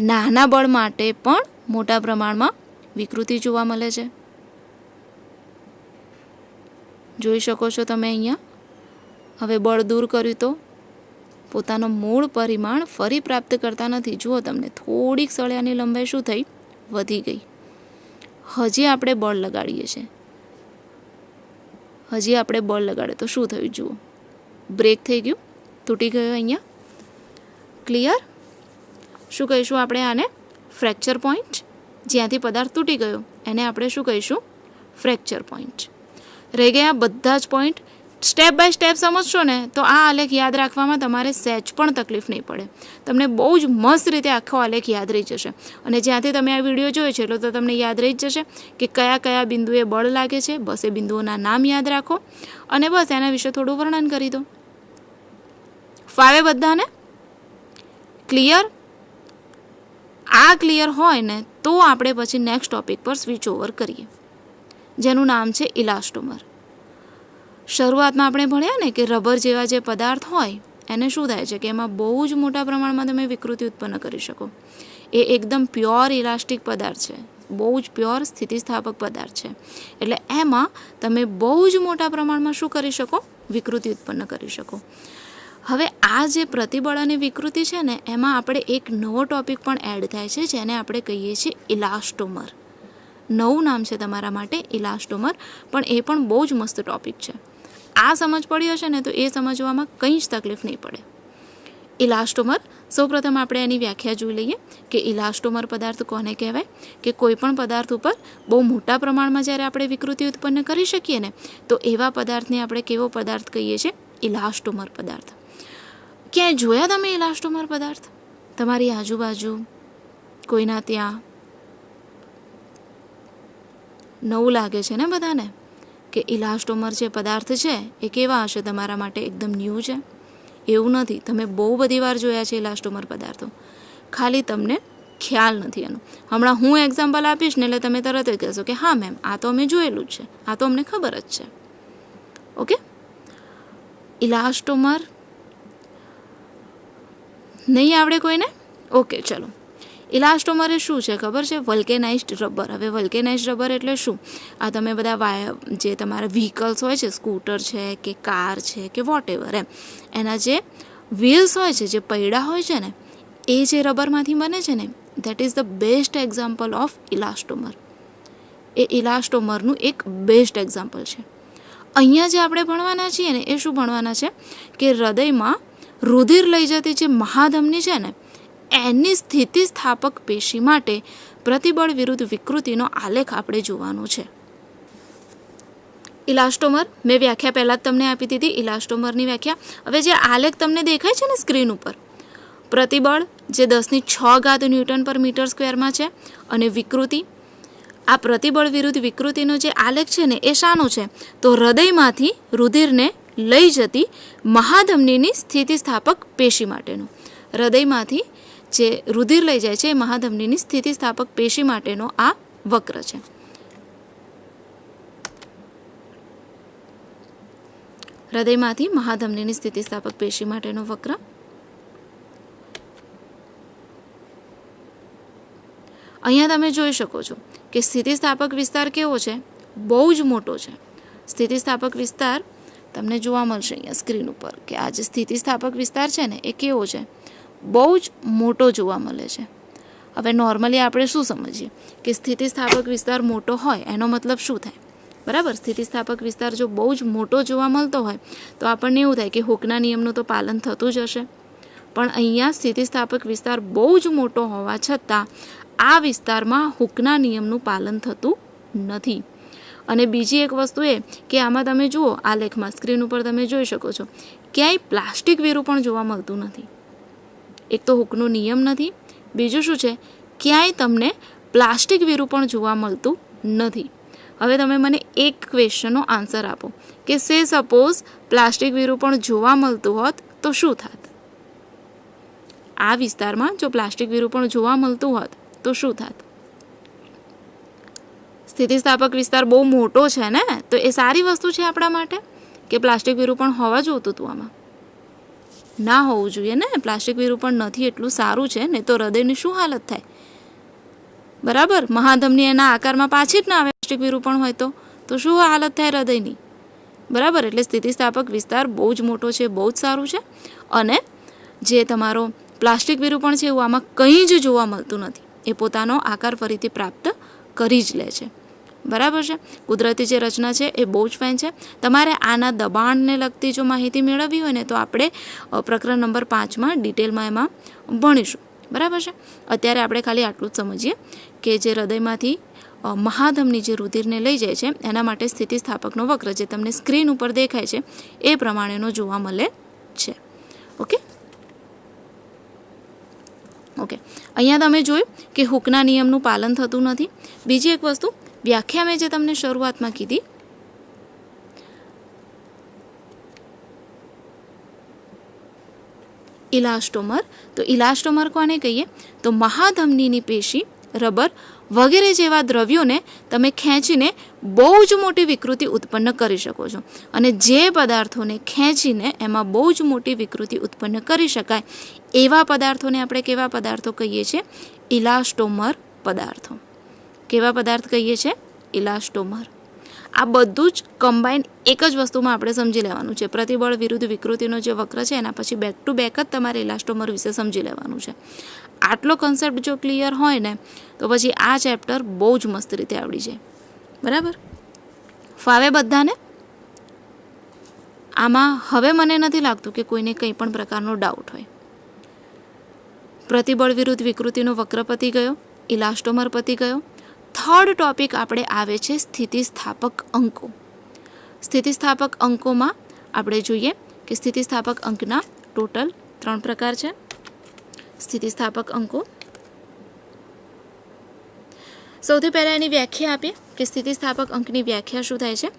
નાના બળ માટે પણ મોટા પ્રમાણમાં વિકૃતિ જોવા મળે છે. જોઈ શકો છો તમે અહીંયા. હવે બળ દૂર કર્યું તો પોતાનો મૂળ પરિમાણ ફરી પ્રાપ્ત કરતા નથી. જુઓ તમને થોડીક સળિયાની લંબાઈ શું થઈ? વધી ગઈ. હજી આપણે બળ લગાડીએ છીએ. તો શું થયું? જુઓ, બ્રેક થઈ ગયું, તૂટી ગયો અહીંયા. ક્લિયર? શું કહીશું આપણે આને? Fracture point. જ્યાંથી પદાર્થ તૂટી ગયો એને આપણે શું કહીશું? Fracture point. રહી ગયા બધા જ પોઈન્ટ. સ્ટેપ બાય સ્ટેપ સમજશો ને તો આ આલેખ યાદ રાખવામાં તમારે સહેજ પણ તકલીફ નહીં પડે. તમને બહુ જ મસ્ત રીતે આખો આલેખ યાદ રહી જશે. અને જ્યાંથી તમે આ વિડીયો જોયો છે એટલો તો તમને યાદ રહી જ જશે કે કયા કયા બિંદુએ બળ લાગે છે. બસ એ બિંદુઓના નામ યાદ રાખો અને બસ એના વિશે થોડું વર્ણન કરી દો. ફાવે બધાને? ક્લિયર? આ ક્લિયર હોય ને તો આપણે પછી નેક્સ્ટ ટોપિક પર સ્વિચ ઓવર કરીએ, જેનું નામ છે ઇલાસ્ટોમર. શરૂઆતમાં આપણે ભણ્યા ને કે રબર જેવા જે પદાર્થ હોય એને શું થાય છે કે એમાં બહુ જ મોટા પ્રમાણમાં તમે વિકૃતિ ઉત્પન્ન કરી શકો. એ એકદમ પ્યોર ઇલાસ્ટિક પદાર્થ છે, બહુ જ પ્યોર સ્થિતિસ્થાપક પદાર્થ છે. એટલે એમાં તમે બહુ જ મોટા પ્રમાણમાં શું કરી શકો? વિકૃતિ ઉત્પન્ન કરી શકો. હવે આ જે પ્રતિબળ અને વિકૃતિ છે ને એમાં આપણે એક નવો ટોપિક પણ એડ થાય છે જેને આપણે કહીએ છીએ ઇલાસ્ટોમર. નવું નામ છે તમારા માટે ઇલાસ્ટોમર, પણ એ પણ બહુ જ મસ્ત ટોપિક છે. આ સમજ પડી હશે ને તો એ સમજવામાં કંઈ જ તકલીફ નહીં પડે. ઇલાસ્ટોમર, સૌપ્રથમ આપણે એની વ્યાખ્યા જોઈ લઈએ કે ઇલાસ્ટોમર પદાર્થ કોને કહેવાય. કે કોઈ પણ પદાર્થ ઉપર બહુ મોટા પ્રમાણમાં જ્યારે આપણે વિકૃતિ ઉત્પન્ન કરી શકીએ ને તો એવા પદાર્થને આપણે કેવો પદાર્થ કહીએ છીએ? ઇલાસ્ટોમર પદાર્થ. ક્યાંય જોયા તમે ઇલાસ્ટોમર પદાર્થ? તમારી આજુબાજુ કોઈના ત્યાં? નવું લાગે છે ને બધાને કે ઇલાસ્ટોમર જે પદાર્થ છે એ કેવા હશે? તમારા માટે એકદમ ન્યૂ છે. એવું નથી, તમે બહુ બધી વાર જોયા છે ઇલાસ્ટોમર પદાર્થો, ખાલી તમને ખ્યાલ નથી એનો. હમણાં હું એક્ઝામ્પલ આપીશ ને એટલે તમે તરત જ કહેશો કે હા મેમ, આ તો અમે જોયેલું જ છે, આ તો અમને ખબર જ છે. ઓકે, ઇલાસ્ટોમર નહીં આવડે કોઈને? ઓકે, ચલો. ઇલાસ્ટોમર એ શું છે ખબર છે? Vulcanised rubber. હવે વલ્કેનાઇઝ્ડ રબર એટલે શું? આ તમે બધા જે તમારા વ્હીકલ્સ હોય છે, સ્કૂટર છે કે કાર છે કે વોટ એવર, એના જે વ્હીલ્સ હોય છે, જે પૈડા હોય છે ને, એ જે રબરમાંથી બને છે ને, that is the best example of elastomer. એ ઇલાસ્ટોમરનું એક બેસ્ટ એક્ઝામ્પલ છે. અહીંયા જે આપણે ભણવાના છીએ ને એ શું ભણવાના છે કે હૃદયમાં રુધિર લઈ જતી જે મહાધમની છે ને એની સ્થિતિસ્થાપક પેશી માટે પ્રતિબળ વિરુદ્ધ વિકૃતિનો આલેખ આપણે જોવાનો છે. ઇલાસ્ટોમર મેં વ્યાખ્યા પહેલાં જ તમને આપી દીધી, ઇલાસ્ટોમરની વ્યાખ્યા. હવે જે આલેખ તમને દેખાય છે ને સ્ક્રીન ઉપર, પ્રતિબળ જે 10⁶ ન્યૂટન પર મીટર સ્ક્વેરમાં છે અને વિકૃતિ, આ પ્રતિબળ વિરુદ્ધ વિકૃતિનો જે આલેખ છે ને એ શાનો છે? તો હૃદયમાંથી રુધિરને લઈ જતી મહાધમનીની સ્થિતિસ્થાપક પેશી માટેનો. હૃદયમાંથી જે રુધિર લઈ જાય છે એ મહાધમનીની સ્થિતિસ્થાપક પેશી માટેનો આ વક્ર છે. હૃદયમાંથી મહાધમનીની સ્થિતિસ્થાપક પેશી માટેનો વક્ર. અહીંયા તમે જોઈ શકો છો કે સ્થિતિસ્થાપક વિસ્તાર કેવો છે? બહુ જ મોટો છે. સ્થિતિસ્થાપક વિસ્તાર તમને જોવા મળશે અહીંયા સ્ક્રીન ઉપર કે આ જે સ્થિતિસ્થાપક વિસ્તાર છે ને એ કેવો છે? બહુ જ મોટો જોવા મળે છે. હવે નોર્મલી આપણે શું સમજીએ કે સ્થિતિસ્થાપક વિસ્તાર મોટો હોય એનો મતલબ શું થાય? બરાબર, સ્થિતિસ્થાપક વિસ્તાર જો બહુ જ મોટો જોવા મળતો હોય તો આપણને એવું થાય કે હુકના નિયમનું તો પાલન થતું જ હશે. પણ અહીંયા સ્થિતિસ્થાપક વિસ્તાર બહુ જ મોટો હોવા છતાં આ વિસ્તારમાં હુકના નિયમનું પાલન થતું નથી. અને બીજી એક વસ્તુ એ કે આમાં તમે જુઓ આલેખમાં સ્ક્રીન ઉપર તમે જોઈ શકો છો ક્યાંય પ્લાસ્ટિક વિરૂપણ જોવા મળતું નથી. એક તો હુકનો નિયમ નથી, બીજું શું છે ક્યાંય તમને પ્લાસ્ટિક વિરૂપણ જોવા મળતું નથી. હવે તમે મને એક ક્વેશ્ચનનો આન્સર આપો કે સે સપોઝ પ્લાસ્ટિક વિરૂપણ જોવા મળતું હોત તો શું થાત? આ વિસ્તારમાં જો પ્લાસ્ટિક વિરૂપણ જોવા મળતું હોત તો શું થાત? સ્થિતિસ્થાપક વિસ્તાર બહુ મોટો છે ને, તો એ સારી વસ્તુ છે આપણા માટે કે પ્લાસ્ટિક વિરૂપણ હોવા જોતું હતું આમાં? ના હોવું જોઈએ ને. પ્લાસ્ટિક વિરૂપણ નથી એટલું સારું છે ને, તો હૃદયની શું હાલત થાય? બરાબર, મહાધમની એના આકારમાં પાછી જ ના આવે. પ્લાસ્ટિક વિરૂપણ હોય તો શું હાલત થાય હૃદયની? બરાબર, એટલે સ્થિતિસ્થાપક વિસ્તાર બહુ જ મોટો છે, બહુ જ સારું છે. અને જે તમારો પ્લાસ્ટિક વિરૂપણ છે એવું આમાં કંઈ જ જોવા મળતું નથી. એ પોતાનો આકાર ફરીથી પ્રાપ્ત કરી જ લે છે. બરાબર છે. કુદરતી જે રચના છે એ બહુ જ ફાઇન છે. તમારે આના દબાણને લગતી જો માહિતી મેળવવી હોય ને તો આપણે પ્રકરણ નંબર 5માં ડિટેલમાં એમાં ભણીશું. બરાબર છે. અત્યારે આપણે ખાલી આટલું જ સમજીએ કે જે હૃદયમાંથી મહાધમની જે રુધિરને લઈ જાય છે એના માટે સ્થિતિસ્થાપકનો વક્ર જે તમને સ્ક્રીન ઉપર દેખાય છે એ પ્રમાણેનો જોવા મળે છે. ઓકે ઓકે અહીંયા તમે જોયું કે હુકના નિયમનું પાલન થતું નથી. બીજી એક વસ્તુ, વ્યાખ્યા મેં જે તમને શરૂઆતમાં કીધી, ઇલાસ્ટોમર. તો ઇલાસ્ટોમર કોને કહીએ? તો મહાધમનીની પેશી, રબર વગેરે જેવા દ્રવ્યોને તમે ખેંચીને બહુ જ મોટી વિકૃતિ ઉત્પન્ન કરી શકો છો. અને જે પદાર્થોને ખેંચીને એમાં બહુ જ મોટી વિકૃતિ ઉત્પન્ન કરી શકાય એવા પદાર્થોને આપણે કેવા પદાર્થો કહીએ છીએ? ઇલાસ્ટોમર પદાર્થો. કેવા પદાર્થ કહીએ છીએ? ઇલાસ્ટોમર. આ બધું જ કમ્બાઇન એક જ વસ્તુમાં આપણે સમજી લેવાનું છે. પ્રતિબળ વિરુદ્ધ વિકૃતિનો જે વક્ર છે એના પછી બેક ટુ બેક જ તમારે ઇલાસ્ટોમર વિશે સમજી લેવાનું છે. આટલો કન્સેપ્ટ જો ક્લિયર હોય ને તો પછી આ ચેપ્ટર બહુ જ મસ્ત રીતે આવડી જાય. બરાબર, ફાવે બધાને? આમાં હવે મને નથી લાગતું કે કોઈને કંઈ પણ પ્રકારનો ડાઉટ હોય. પ્રતિબળ વિરુદ્ધ વિકૃતિનો વક્ર પતી ગયો, ઇલાસ્ટોમર પતી ગયો. થર્ડ ટોપિક આપણે આવે છે સ્થિતિસ્થાપક અંકો. સ્થિતિસ્થાપક અંકોમાં આપણે જોઈએ કે સ્થિતિસ્થાપક અંકના ટોટલ 3 પ્રકાર છે. સ્થિતિસ્થાપક અંકો, સૌથી પહેલાં એની વ્યાખ્યા આપીએ કે સ્થિતિસ્થાપક અંકની વ્યાખ્યા શું થાય છે.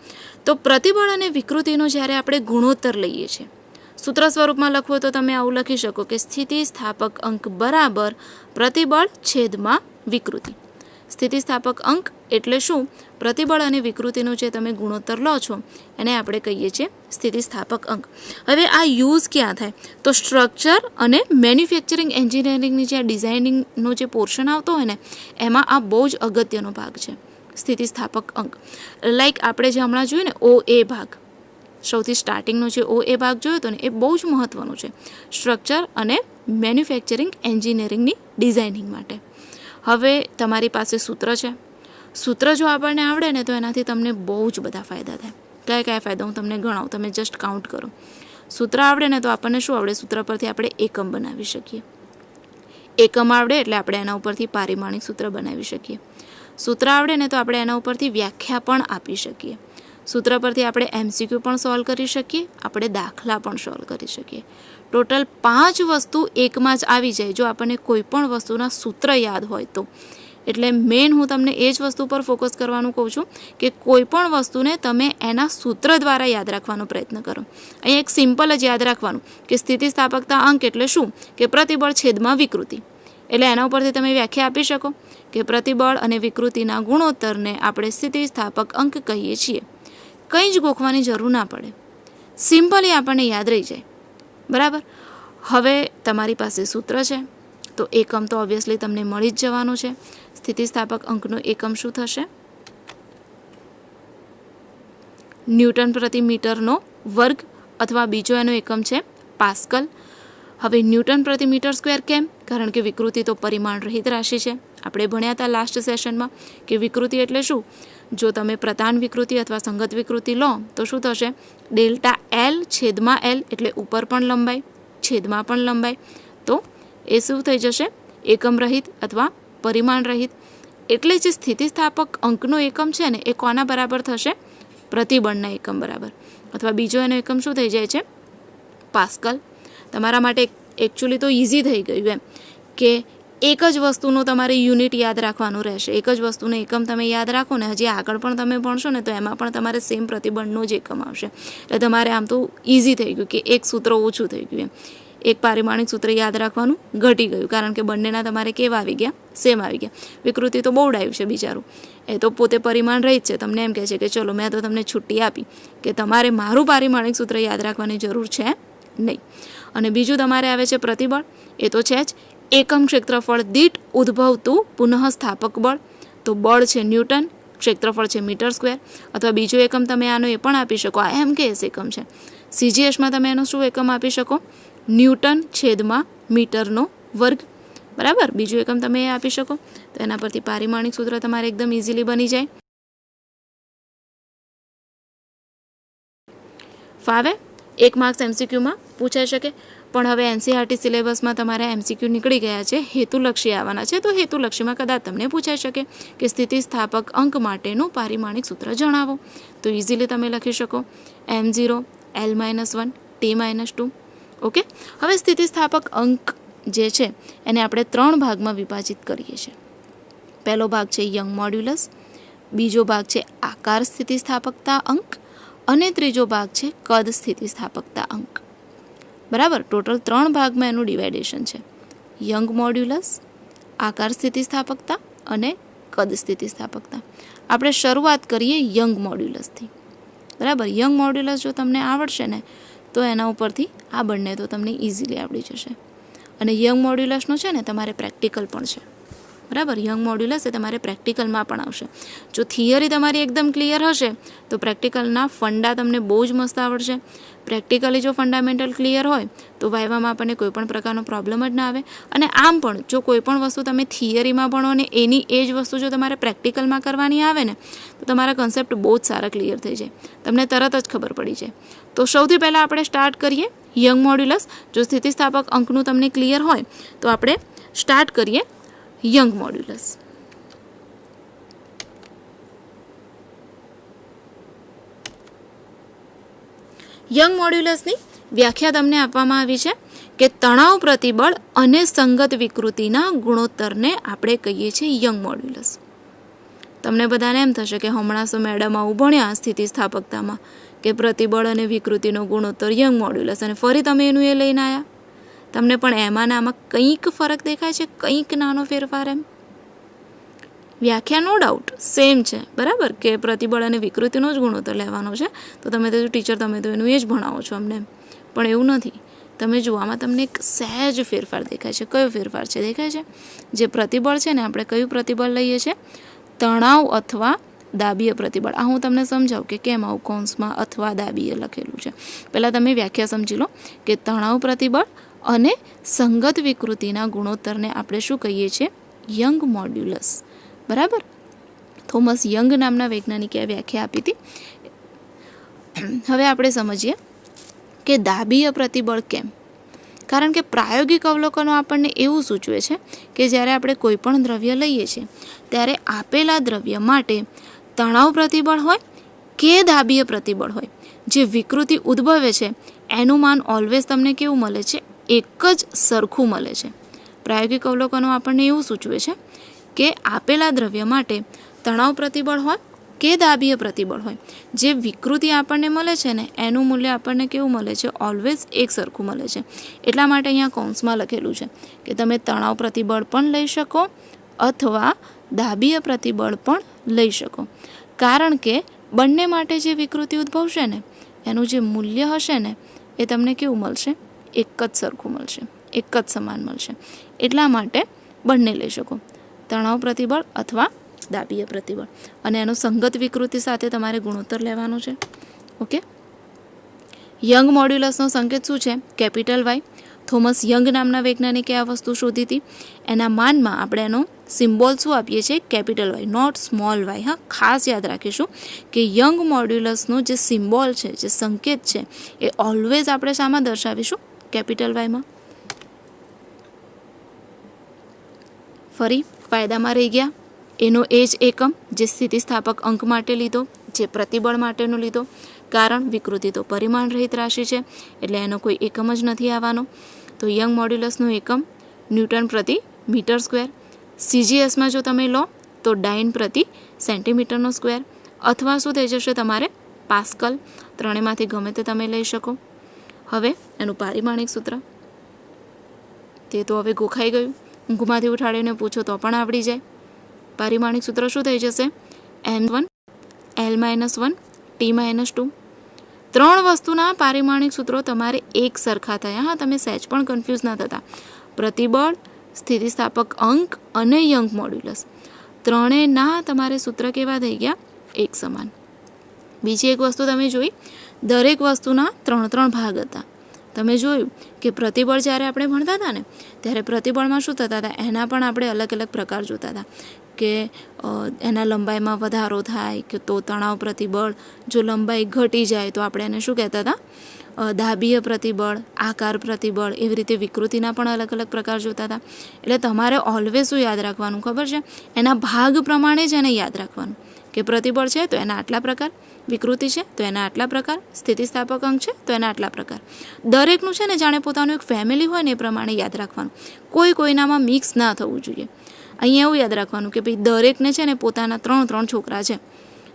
તો પ્રતિબળ અને વિકૃતિનો જ્યારે આપણે ગુણોત્તર લઈએ છીએ, સૂત્ર સ્વરૂપમાં લખવો તો તમે આવું લખી શકો કે સ્થિતિસ્થાપક અંક બરાબર પ્રતિબળ છેદમાં વિકૃતિ. સ્થિતિસ્થાપક અંક એટલે શું? પ્રતિબળ અને વિકૃતિનો જે તમે ગુણોત્તર લો છો એને આપણે કહીએ છીએ સ્થિતિસ્થાપક અંક. હવે આ યુઝ ક્યાં થાય? તો સ્ટ્રક્ચર અને મેન્યુફેક્ચરિંગ એન્જિનિયરિંગની જે ડિઝાઇનિંગનો જે પોર્શન આવતો હોય ને એમાં આ બહુ જ અગત્યનો ભાગ છે સ્થિતિસ્થાપક અંક. લાઈક આપણે જે હમણાં જોયું ને OA ભાગ, સૌથી સ્ટાર્ટિંગનો જે OA ભાગ જોયો હતો ને એ બહુ જ મહત્ત્વનો છે સ્ટ્રક્ચર અને મેન્યુફેક્ચરિંગ એન્જિનિયરિંગની ડિઝાઇનિંગ માટે. હવે તમારી પાસે સૂત્ર છે. સૂત્ર જો આપણને આવડે ને તો એનાથી તમને બહુ જ બધા ફાયદા થાય. કયા કયા ફાયદા હું તમને ગણાવું, તમે જસ્ટ કાઉન્ટ કરો. સૂત્ર આવડે ને તો આપણને શું આવડે? સૂત્ર પરથી આપણે એકમ બનાવી શકીએ. એકમ આવડે એટલે આપણે એના ઉપરથી પારિમાણિક સૂત્ર બનાવી શકીએ. સૂત્ર આવડે ને તો આપણે એના ઉપરથી વ્યાખ્યા પણ આપી શકીએ. સૂત્ર પરથી આપણે MCQ પણ સોલ્વ કરી શકીએ, આપણે દાખલા પણ સોલ્વ કરી શકીએ. ટોટલ 5 વસ્તુ એકમાં જ આવી જાય જો આપણને કોઈ પણ વસ્તુના સૂત્ર યાદ હોય તો. એટલે મેઇન હું તમને એ જ વસ્તુ પર ફોકસ કરવાનું કહું છું કે કોઈ પણ વસ્તુને તમે એના સૂત્ર દ્વારા યાદ રાખવાનો પ્રયત્ન કરો. અહીં એક સિમ્પલ જ યાદ રાખવાનું કે સ્થિતિસ્થાપકતા અંક એટલે શું? કે પ્રતિબળ છેદમાં વિકૃતિ. એટલે એના ઉપરથી તમે વ્યાખ્યા આપી શકો કે પ્રતિબળ અને વિકૃતિના ગુણોત્તરને આપણે સ્થિતિસ્થાપક અંક કહીએ છીએ. કંઈ જ ગોખવાની જરૂર ના પડે, સિમ્પલી આપણને યાદ રહી જાય. બરાબર, હવે તમારી પાસે સૂત્ર છે તો એકમ તો ઓબ્વિયસલી તમને મળી જ જવાનું છે. સ્થિતિસ્થાપક અંકનો એકમ શું થશે? ન્યૂટન પ્રતિ મીટરનો વર્ગ અથવા બીજો એનો એકમ છે પાસ્કલ. હવે ન્યૂટન પ્રતિ મીટર સ્ક્વેર કેમ? કારણ કે વિકૃતિ તો પરિમાણ રહિત રાશિ છે. આપણે ભણ્યા હતા લાસ્ટ સેશનમાં કે વિકૃતિ એટલે શું? જો તમે પ્રધાન વિકૃતિ અથવા સંગત વિકૃતિ લો તો શું થશે? ડેલ્ટા L છેદમાં L એટલે ઉપર પણ લંબાઈ છેદમાં પણ લંબાઈ. તો એ શું થઈ જશે? એકમ રહિત અથવા પરિમાણ રહિત. એટલે જે સ્થિતિસ્થાપક અંકનો એકમ છે ને એ કોના બરાબર થશે? પ્રતિબળના એકમ બરાબર. અથવા બીજો એનો એકમ શું થઈ જાય છે? પાસ્કલ. તમારા માટે એકચ્યુઅલી તો ઇઝી થઈ ગયું એમ કે એક જ વસ્તુનો તમારે યુનિટ યાદ રાખવાનું રહેશે. એક જ વસ્તુનો એકમ તમે યાદ રાખો ને હજી આગળ પણ તમે ભણશો ને તો એમાં પણ તમારે સેમ પ્રતિબળનો જ એકમ આવશે. એટલે તમારે આમ તો ઇઝી થઈ ગયું કે એક સૂત્ર ઓછું થઈ ગયું એમ. એક પારિમાણિક સૂત્ર યાદ રાખવાનું ઘટી ગયું કારણ કે બંનેના તમારે કેવા આવી ગયા? સેમ આવી ગયા. વિકૃતિ તો બહુ ડાયું છે બિચારું, એ તો પોતે પરિમાણ રહી જ છે. તમને એમ કહે છે કે ચલો મેં તો તમને છુટ્ટી આપી કે તમારે મારું પારિમાણિક સૂત્ર યાદ રાખવાની જરૂર છે નહીં. અને બીજું તમારે આવે છે પ્રતિબળ, એ તો છે જ એકમ ક્ષેત્રફળ દીઠ ઉદ્ભવતું પુનઃસ્થાપક બળ. તો બળ છે ન્યૂટન, ક્ષેત્રફળ છે મીટર સ્ક્વેર. અથવા બીજો એકમ તમે આનો એ પણ આપી શકો, આ MKS એકમ છે. CGSમાં તમે એનો શું એકમ આપી શકો? ન્યૂટન છેદમાં મીટરનો વર્ગ. બરાબર, બીજું એકમ તમે એ આપી શકો. તો એના પરથી પારિમાણિક સૂત્ર તમારે એકદમ ઇઝીલી બની જાય. ફાવે 1 માર્ક્સ MCQમાં પૂછાઈ શકે. પણ હવે NCERT સિલેબસમાં તમારા MCQ નીકળી ગયા છે, હેતુલક્ષી આવવાના છે. તો હેતુલક્ષીમાં કદાચ તમને પૂછાઈ શકે કે સ્થિતિસ્થાપક અંક માટેનું પારિમાણિક સૂત્ર જણાવો. તો ઇઝીલી તમે લખી શકો M0 L-1 T-2. ઓકે, હવે સ્થિતિસ્થાપક અંક જે છે એને આપણે 3 ભાગમાં વિભાજિત કરીએ છીએ. પહેલો ભાગ છે યંગ મોડ્યુલસ, બીજો ભાગ છે આકાર સ્થિતિસ્થાપકતા અંક અને ત્રીજો ભાગ છે કદ સ્થિતિસ્થાપકતા અંક. બરાબર, ટોટલ 3 ભાગમાં એનું ડિવાઇડેશન છે. યંગ મોડ્યુલસ, આકાર સ્થિતિસ્થાપકતા અને કદ સ્થિતિસ્થાપકતા. આપણે શરૂઆત કરીએ યંગ મોડ્યુલસથી. બરાબર, યંગ મોડ્યુલસ જો તમને આવડશે ને તો એના ઉપરથી આ બંને તો તમને ઇઝીલી આવડી જશે. અને યંગ મોડ્યુલસનો છે ને તમારે પ્રેક્ટિકલ પણ છે. બરાબર, યંગ મોડ્યુલસ એ તમારે પ્રેક્ટિકલમાં પણ આવશે. જો થિયરી તમારી એકદમ ક્લિયર હશે તો પ્રેક્ટિકલના ફંડા તમને બહુ જ મસ્ત આવડશે. પ્રેક્ટિકલી જો ફંડામેન્ટલ ક્લિયર હોય તો વાયવામાં આપણને કોઈ પણ પ્રકારનો પ્રોબ્લેમ જ ના આવે. અને આમ પણ જો કોઈ પણ વસ્તુ તમે થિયરીમાં ભણો ને એની એ જ વસ્તુ જો તમારે પ્રેક્ટિકલમાં કરવાની આવે ને તો તમારા કન્સેપ્ટ બહુ જ સારા ક્લિયર થઈ જાય, તમને તરત જ ખબર પડી જાય. તો સૌથી પહેલાં આપણે સ્ટાર્ટ કરીએ યંગ મોડ્યુલસ. જો સ્થિતિસ્થાપક અંકનું તમને ક્લિયર હોય તો આપણે સ્ટાર્ટ કરીએ યંગ મોડ્યુલસ. યંગ મોડ્યુલસની વ્યાખ્યા તમને આપવામાં આવી છે કે તણાવ પ્રતિબળ અને સંગત વિકૃતિના ગુણોત્તરને આપણે કહીએ છીએ યંગ મોડ્યુલસ. તમને બધાને એમ થશે કે હમણાં શું મેડમ આવું ભણ્યા સ્થિતિસ્થાપકતામાં કે પ્રતિબળ અને વિકૃતિનો ગુણોત્તર યંગ મોડ્યુલસ, અને ફરી તમે એનું એ લઈને આવ્યા. તમને પણ એમાં આમાં કંઈક ફરક દેખાય છે, કંઈક નાનો ફેરફાર? એમ વ્યાખ્યા નો ડાઉટ સેમ છે. બરાબર, કે પ્રતિબળ અને વિકૃતિનો જ ગુણોત્તર લેવાનો છે. તો તમે તો ટીચર તમે તો એનું એ જ ભણાવો છો અમને. પણ એવું નથી. તમે જુઓ આમાં તમને એક સહેજ ફેરફાર દેખાય છે. કયો ફેરફાર છે દેખાય છે? જે પ્રતિબળ છે ને આપણે કયું પ્રતિબળ લઈએ છીએ? તણાવ અથવા દાબીય પ્રતિબળ. આ હું તમને સમજાવું કે કેમ આવું કૌંસમાં અથવા દાબીય લખેલું છે. પહેલાં તમે વ્યાખ્યા સમજી લો કે તણાવ પ્રતિબળ અને સંગત વિકૃતિના ગુણોત્તરને આપણે શું કહીએ છીએ? Young modulus. બરાબર, થોમસ યંગ નામના વૈજ્ઞાનિકે આ વ્યાખ્યા આપી હતી. હવે આપણે સમજીએ કે દાબીય પ્રતિબળ કેમ. કારણ કે પ્રાયોગિક અવલોકનો આપણને એવું સૂચવે છે કે જ્યારે આપણે કોઈ પણ દ્રવ્ય લઈએ છીએ ત્યારે આપેલા દ્રવ્ય માટે તણાવ પ્રતિબળ હોય કે દાબીય પ્રતિબળ હોય, જે વિકૃતિ ઉદ્ભવે છે એનું માન ઓલવેઝ તમને કેવું મળે છે? એક જ સરખું મળે છે. પ્રાયોગિક અવલોકનો આપણને એવું સૂચવે છે કે આપેલા દ્રવ્ય માટે તણાવ પ્રતિબળ હોય કે દાબીય પ્રતિબળ હોય, જે વિકૃતિ આપણને મળે છે ને એનું મૂલ્ય આપણને કેવું મળે છે? ઓલવેઝ એક સરખું મળે છે. એટલા માટે અહીંયા કૌંસમાં લખેલું છે કે તમે તણાવ પ્રતિબળ પણ લઈ શકો અથવા દાબીય પ્રતિબળ પણ લઈ શકો. કારણ કે બંને માટે જે વિકૃતિ ઉદ્ભવશે ને એનું જે મૂલ્ય હશે ને એ તમને કેવું મળશે? એક જ સરખું મળશે, એક જ સમાન મળશે. એટલા માટે બંને લઈ શકો, તણાવ પ્રતિબળ અથવા દાબીય પ્રતિબળ. અને એનો સંગત વિકૃતિ સાથે તમારે ગુણોત્તર લેવાનો છે. ઓકે, યંગ મોડ્યુલસનો સંકેત શું છે? Capital Y. થોમસ યંગ નામના વૈજ્ઞાનિકે આ વસ્તુ શોધી હતી. એના માનમાં આપણે એનો સિમ્બોલ શું આપીએ છીએ? Capital Y, not small Y. હા, ખાસ યાદ રાખીશું કે યંગ મોડ્યુલસનો જે સિમ્બોલ છે, જે સંકેત છે, એ ઓલવેઝ આપણે શામાં દર્શાવીશું? કેપિટલ વાયમાં. ફરી ફાયદામાં રહી ગયા એનો એ જ એકમ જે સ્થિતિસ્થાપક અંક માટે લીધો, જે પ્રતિબળ માટેનો લીધો. કારણ વિકૃતિ તો પરિમાણ રહિત રાશિ છે એટલે એનો કોઈ એકમ જ નથી આવવાનો. તો યંગ મોડ્યુલસનું એકમ ન્યૂટન પ્રતિ મીટર સ્ક્વેર. CGSમાં જો તમે લો તો ડાઇન પ્રતિ સેન્ટીમીટરનો સ્ક્વેર, અથવા શું થઈ જશે તમારે? પાસ્કલ. ત્રણેયમાંથી ગમે તે તમે લઈ શકો. હવે એનું પારિમાણિક સૂત્ર તે તો હવે ગોખાઈ ગયું, ઊંઘમાંથી ઉઠાડીને પૂછો તો પણ આવડી જાય. પારિમાણિક સૂત્ર શું થઈ જશે? M1 L-1 T-2. ત્રણ વસ્તુના પારિમાણિક સૂત્રો તમારે એક સરખા થયા. હા, તમે સહેજ પણ કન્ફ્યુઝ ના થતા. પ્રતિબળ, સ્થિતિસ્થાપક અંક અને યંગ મોડ્યુલસ, ત્રણેયના તમારે સૂત્ર કેવા થઈ ગયા? એક સમાન. બીજી એક વસ્તુ તમે જોઈ, દરેક વસ્તુના 3 ભાગ હતા. તમે જોયું કે પ્રતિબળ જ્યારે આપણે ભણતા હતા ને ત્યારે પ્રતિબળમાં શું થતા હતા, એના પણ આપણે અલગ અલગ પ્રકાર જોતા હતા કે એના લંબાઈમાં વધારો થાય કે તો તણાવ પ્રતિબળ, જો લંબાઈ ઘટી જાય તો આપણે એને શું કહેતા હતા? દાબીય પ્રતિબળ, આકાર પ્રતિબળ, એવી રીતે વિકૃતિના પણ અલગ અલગ પ્રકાર જોતા હતા. એટલે તમારે ઓલવેઝ શું યાદ રાખવાનું ખબર છે? એના ભાગ પ્રમાણે જ એને યાદ રાખવાનું કે પ્રતિબળ છે તો એના આટલા પ્રકાર, વિકૃતિ છે તો એના આટલા પ્રકાર, સ્થિતિસ્થાપક અંક છે તો એના આટલા પ્રકાર. દરેકનું છે ને જાણે પોતાનું એક ફેમિલી હોય ને એ પ્રમાણે યાદ રાખવાનું. કોઈનામાં મિક્સ ના થવું જોઈએ. અહીંયા એવું યાદ રાખવાનું કે ભાઈ દરેકને છે ને પોતાના 3 છોકરા છે.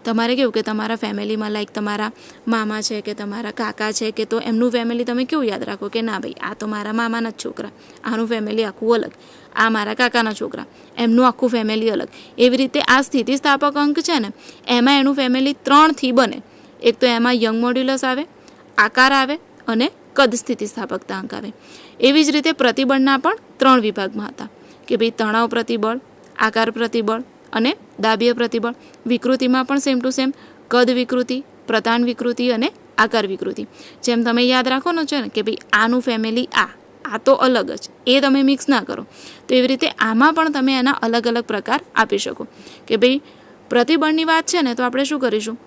તમારે કેવું કે તમારા ફેમિલીમાં લાઈક તમારા મામા છે કે તમારા કાકા છે કે તો એમનું ફેમિલી તમે કેવું યાદ રાખો કે ના ભાઈ આ તો મારા મામાના જ છોકરા, આનું ફેમિલી આખું અલગ, આ મારા કાકાના છોકરા, એમનું આખું ફેમિલી અલગ. એવી રીતે આ સ્થિતિસ્થાપક અંક છે ને એમાં એનું ફેમિલી 3થી બને. એક તો એમાં યંગ મોડ્યુલસ આવે, આકાર આવે અને કદ સ્થિતિસ્થાપકતા અંક આવે. એવી જ રીતે પ્રતિબળના પણ 3 વિભાગમાં હતા કે ભાઈ તણાવ પ્રતિબળ, આકાર પ્રતિબળ અને દાબીય પ્રતિબળ. વિકૃતિમાં પણ સેમ ટુ સેમ કદ વિકૃતિ, પ્રતાન વિકૃતિ અને આકાર વિકૃતિ. જેમ તમે યાદ રાખો ને છે ને કે ભાઈ આનું ફેમિલી આ તો અલગ જ, એ તમે મિક્સ ના કરો. તો એવી રીતે આમાં પણ તમે એના અલગ અલગ પ્રકાર આપી શકો કે ભાઈ પ્રતિબળની વાત છે ને તો આપણે શું કરીશું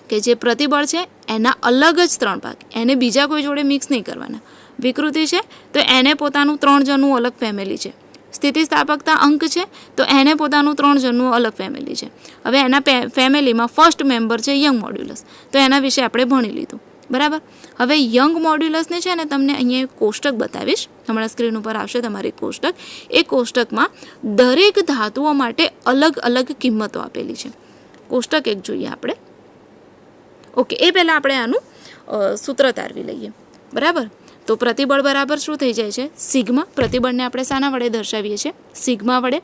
કે જે પ્રતિબળ છે એના અલગ જ 3 ભાગ, એને બીજા કોઈ જોડે મિક્સ નહીં કરવાના. વિકૃતિ છે તો એને પોતાનું 3 જણનું અલગ ફેમિલી છે. સ્થિતિસ્થાપકતા અંક છે તો એને પોતાનું 3 જણનું અલગ ફેમિલી છે. હવે એના ફેમિલીમાં ફર્સ્ટ મેમ્બર છે યંગ મોડ્યુલસ, તો એના વિશે આપણે ભણી લીધું. બરાબર. હવે યંગ મોડ્યુલસને છે ને તમને અહીંયા એક કોષ્ટક બતાવીશ, હમણાં સ્ક્રીન ઉપર આવશે તમારી કોષ્ટક. એ કોષ્ટકમાં દરેક ધાતુઓ માટે અલગ અલગ કિંમતો આપેલી છે. કોષ્ટક એક જોઈએ આપણે. ઓકે, એ પહેલાં આપણે આનું સૂત્ર તારવી લઈએ. બરાબર. તો પ્રતિબળ બરાબર શું થઈ જાય છે? સિગ્મા. પ્રતિબળને આપણે શાના વડે દર્શાવીએ છીએ? સિગ્મા વડે.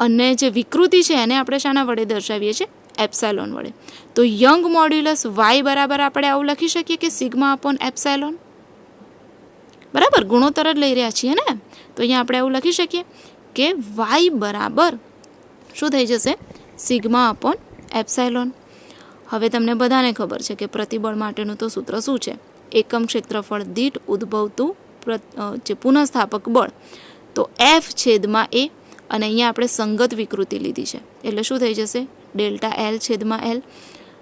અને જે વિકૃતિ છે એને આપણે શાના વડે દર્શાવીએ છીએ? એપ્સાયલોન વડે. તો યંગ મોડ્યુલસ વાય બરાબર આપણે આવું લખી શકીએ કે સિગ્મા અપોન એપ્સાયલોન. બરાબર, ગુણોત્તર જ લઈ રહ્યા છીએ ને, તો અહીંયા આપણે આવું લખી શકીએ કે વાય બરાબર શું થઈ જશે? Sigma upon epsilon. હવે તમને બધાને ખબર છે કે પ્રતિબળ માટેનું તો સૂત્ર શું છે? એકમ ક્ષેત્રફળ દીઠ ઉદ્ભવતું જે પુનઃસ્થાપક બળ, તો F/A. અને અહીંયા આપણે સંગત વિકૃતિ લીધી છે એટલે શું થઈ જશે? ΔL/L.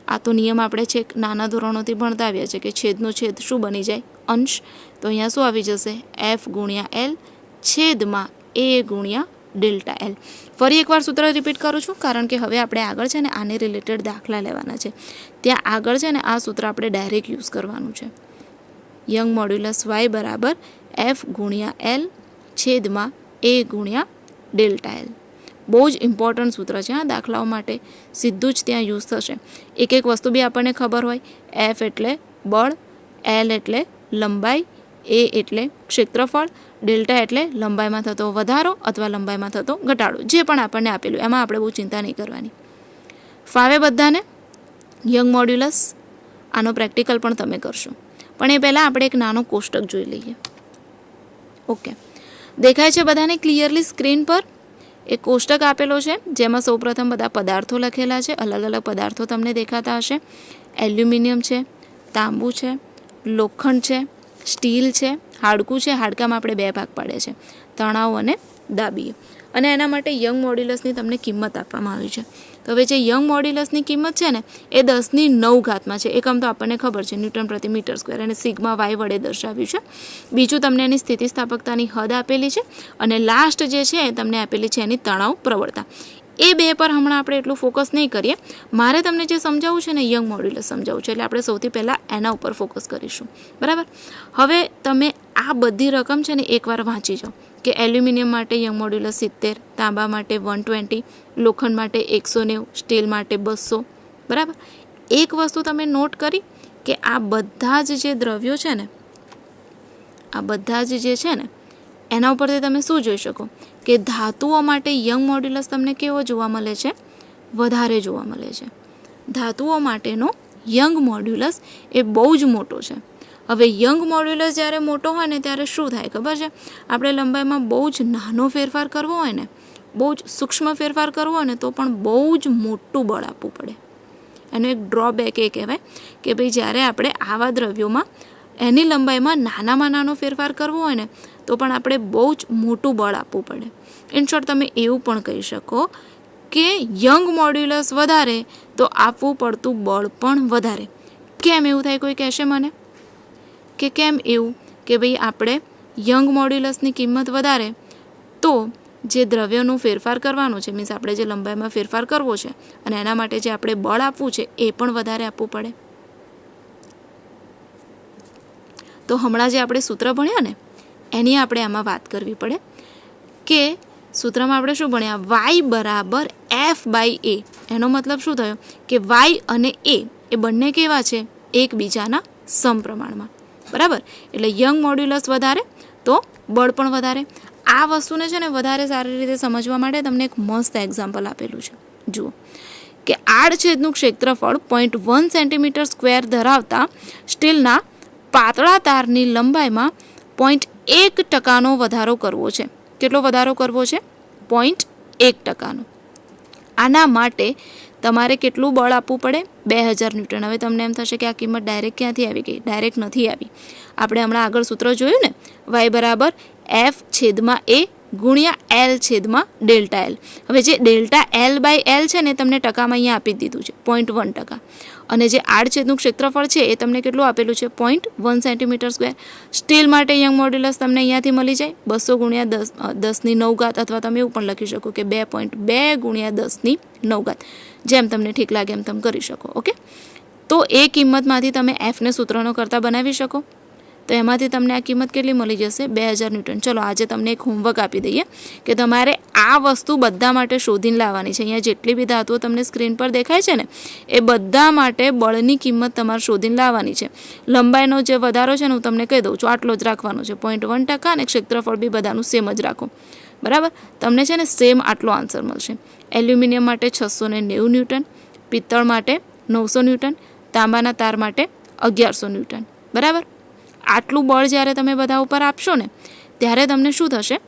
આ તો નિયમ આપણે છેક નાના ધોરણોથી ભણતા આવ્યા છે કે છેદનો છેદ શું બની જાય? અંશ. તો અહીંયા શું આવી જશે? F/L/A/ΔL. ફરી એકવાર સૂત્ર રિપીટ કરું છું કારણ કે હવે આપણે આગળ છે ને આને રિલેટેડ દાખલા લેવાના છે. ત્યાં આગળ છે ને આ સૂત્ર આપણે ડાયરેક્ટ યુઝ કરવાનું છે. યંગ મોડ્યુલસ વાય બરાબર F/L/A/ΔL. બહુ જ ઇમ્પોર્ટન્ટ સૂત્ર છે આ દાખલાઓ માટે, સીધું જ ત્યાં યુઝ થશે. એક વસ્તુ બી આપણને ખબર હોય, F એટલે બળ, L એટલે લંબાઈ, A એટલે ક્ષેત્રફળ, ડેલ્ટા એટલે લંબાઈમાં થતો વધારો અથવા લંબાઈમાં થતો ઘટાડો. જે પણ આપણને આપેલું એમાં આપણે બહુ ચિંતા નહીં કરવાની. ફાવે બધાને? યંગ મોડ્યુલસ આનો પ્રેક્ટિકલ પણ તમે કરશો, પણ એ પહેલાં આપણે એક નાનો કોષ્ટક જોઈ લઈએ. ઓકે, દેખાય છે બધાને ક્લિયરલી સ્ક્રીન પર? એક કોષ્ટક આપેલો છે જેમાં સૌપ્રથમ બધા પદાર્થો લખેલા છે. અલગ અલગ પદાર્થો તમને દેખાતા હશે. એલ્યુમિનિયમ છે, તાંબુ છે, લોખંડ છે, સ્ટીલ છે, હાડકું છે. હાડકામાં આપણે 2 ભાગ પાડે છે, તણાવ અને દાબીય. અને એના માટે યંગ મોડ્યુલસની તમને કિંમત આપવામાં આવી છે. તો હવે જે યંગ મોડ્યુલસની કિંમત છે ને એ 10⁹ છે. એકમ તો આપણને ખબર છે ન્યૂટન પ્રતિ મીટર સ્ક્વેર, અને સિગ્મા વાય વડે દર્શાવ્યું છે. બીજું તમને એની સ્થિતિસ્થાપકતાની હદ આપેલી છે, અને લાસ્ટ જે છે એ તમને આપેલી છે એની તણાવ પ્રબળતા. એ 2 પર હમણાં આપણે એટલું ફોકસ નહીં કરીએ. મારે તમને જે સમજાવવું છે ને યંગ મોડ્યુલસ સમજાવવું છે, એટલે આપણે સૌથી પહેલાં એના ઉપર ફોકસ કરીશું. બરાબર. હવે તમે આ બધી રકમ છે ને એકવાર વાંચી જાઓ કે એલ્યુમિનિયમ માટે યંગ મોડ્યુલસ 70, તાંબા માટે 120, લોખંડ માટે 190, સ્ટીલ માટે 200. બરાબર. એક વસ્તુ તમે નોટ કરી કે આ બધા જ જે દ્રવ્યો છે ને, આ બધા જ જે છે ને એના ઉપરથી તમે શું જોઈ શકો કે ધાતુઓ માટે યંગ મોડ્યુલસ તમને કેવો જોવા મળે છે? વધારે જોવા મળે છે. ધાતુઓ માટેનો યંગ મોડ્યુલસ એ બહુ જ મોટો છે. હવે યંગ મોડ્યુલસ જ્યારે મોટો હોય ને ત્યારે શું થાય ખબર છે? આપણે લંબાઈમાં બહુ જ નાનો ફેરફાર કરવો હોય ને, બહુ જ સૂક્ષ્મ ફેરફાર કરવો હોય ને તો પણ બહુ જ મોટું બળ આપવું પડે. એનો એક ડ્રોબેક એ કહેવાય કે ભાઈ જ્યારે આપણે આવા દ્રવ્યોમાં એની લંબાઈમાં નાનામાં નાનો ફેરફાર કરવો હોય ને તો પણ આપણે બહુ જ મોટું બળ આપવું પડે. ઇન શોર્ટ તમે એવું પણ કહી શકો કે યંગ મોડ્યુલસ વધારે તો આપવું પડતું બળ પણ વધારે. કેમ એવું થાય કોઈ કહેશે મને કે કેમ એવું? કે ભાઈ આપણે યંગ મોડ્યુલસની કિંમત વધારે તો જે દ્રવ્યનું ફેરફાર કરવાનું છે, મીન્સ આપણે જે લંબાઈમાં ફેરફાર કરવો છે અને એના માટે જે આપણે બળ આપવું છે એ પણ વધારે આપવું પડે. તો હમણાં જે આપણે સૂત્ર ભણ્યા ને એની આપણે આમાં વાત કરવી પડે કે સૂત્રમાં આપણે શું ભણ્યા? y બરાબર F/a. એનો મતલબ શું થયો કે y અને a એ બંને કેવા છે? એકબીજાના સમપ્રમાણમાં. બરાબર? એટલે યંગ મોડ્યુલસ વધારે તો બળ પણ વધારે. આ વસ્તુને છે ને વધારે સારી રીતે સમજવા માટે તમને એક મસ્ત એક્ઝામ્પલ આપેલું છે. જુઓ કે આડછેદનું ક્ષેત્રફળ 0.1 સેન્ટીમીટર સ્ક્વેર ધરાવતા સ્ટીલના પાતળા તારની લંબાઈમાં 0.1% વધારો કરવો છે. કેટલો વધારો કરવો છે? 0.1%. આના માટે તમારે કેટલું બળ આપવું પડે? 2000 ન્યૂટન. હવે તમને એમ થશે કે આ કિંમત ડાયરેક્ટ ક્યાંથી આવી ગઈ? ડાયરેક્ટ નથી આવી. આપણે હમણાં આગળ સૂત્ર જોયું ને, y બરાબર F/a ગુણ્યા L/Δl. હવે જે Δl/L છે ને તમને ટકામાં અહીંયા આપી દીધું છે 0.1%. અને જે આડછેદનું ક્ષેત્રફળ છે એ તમને કેટલું આપેલું છે? 0.1 સેન્ટીમીટર સ્ક્વેર. સ્ટીલ માટે યંગ મોડ્યુલસ તમને અહીંયાથી મળી જાય 200 ગુણ્યા 10⁹ અથવા તમે એવું પણ લખી શકો કે 2.2 ગુણ્યા 10⁹. જેમ તમને ઠીક લાગે એમ તમે કરી શકો. ઓકે, તો એ કિંમતમાંથી તમે એફને સૂત્રનો કરતા બનાવી શકો. તો એમાંથી તમને આ કિંમત કેટલી મળી જશે? 2000 ન્યૂટન. ચલો આજે તમને એક હોમવર્ક આપી દઈએ કે તમારે આ વસ્તુ બધા માટે શોધીને લાવવાની છે. અહીંયા જેટલી બી ધાતુઓ તમને સ્ક્રીન પર દેખાય છે ને એ બધા માટે બળની કિંમત તમારે શોધીને લાવવાની છે. લંબાઈનો જે વધારો છે ને હું તમને કહી દઉં છું, આટલો જ રાખવાનો છે 0.1%. અને ક્ષેત્રફળ બી બધાનું સેમ જ રાખો. બરાબર? તમને છે ને સેમ આટલો આન્સર મળશે. એલ્યુમિનિયમ માટે 690 ન્યૂટન, પિત્તળ માટે 900 ન્યૂટન, તાંબાના તાર માટે 1100 ન્યૂટન. બરાબર? આટલું બળ જ્યારે તમે બધા ઉપર આપશો ને ત્યારે તમને શું થશે?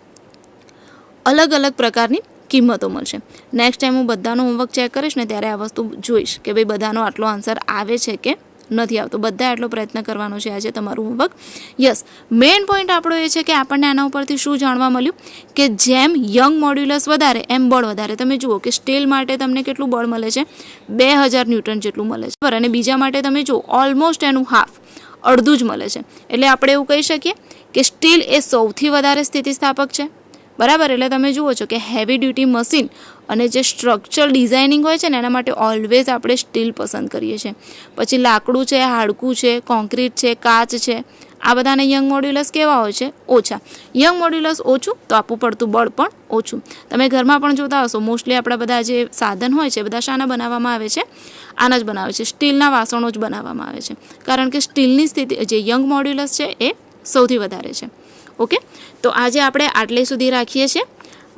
અલગ અલગ પ્રકારની કિંમતો મળશે. નેક્સ્ટ ટાઈમ હું બધાનો હોમવર્ક ચેક કરીશ ને ત્યારે આ વસ્તુ જોઈશ કે ભાઈ બધાનો આટલો આન્સર આવે છે કે નથી આવતો. બધા એટલો પ્રયત્ન કરવાનો છે આજે તમારું હોમવર્ક. યસ, મેઇન પોઈન્ટ આપણો એ છે કે આપણને આના ઉપરથી શું જાણવા મળ્યું કે જેમ યંગ મોડ્યુલસ વધારે એમ બળ વધારે. તમે જુઓ કે સ્ટીલ માટે તમને કેટલું બળ મળે છે? 2000 ન્યૂટન જેટલું મળે છે. બરાબર? અને બીજા માટે તમે જુઓ ઓલમોસ્ટ એનું હાફ, અડધું જ મળે છે. એટલે આપણે એવું કહી શકીએ કે સ્ટીલ એ સૌથી વધારે સ્થિતિસ્થાપક છે. બરાબર? એટલે તમે જુઓ છો કે હેવી ડ્યુટી મશીન અને જે સ્ટ્રક્ચરલ ડિઝાઇનિંગ હોય છે ને એના માટે ઓલવેઝ આપણે સ્ટીલ પસંદ કરીએ છીએ. પછી લાકડું છે, હાડકું છે, કોન્ક્રીટ છે, કાચ છે, આ બધાને યંગ મોડ્યુલસ કેવા હોય છે? ઓછા. યંગ મોડ્યુલસ ઓછું તો આપવું પડતું બળ પણ ઓછું. તમે ઘરમાં પણ જોતા હશો મોસ્ટલી આપણા બધા જે સાધન હોય છે બધા શાના બનાવવામાં આવે છે? આના જ બનાવે છે. સ્ટીલના વાસણો જ બનાવવામાં આવે છે. કારણ કે સ્ટીલની સ્થિતિ જે યંગ મોડ્યુલસ છે એ સૌથી વધારે છે. ઓકે, તો આજે આપણે આટલે સુધી રાખીએ છીએ.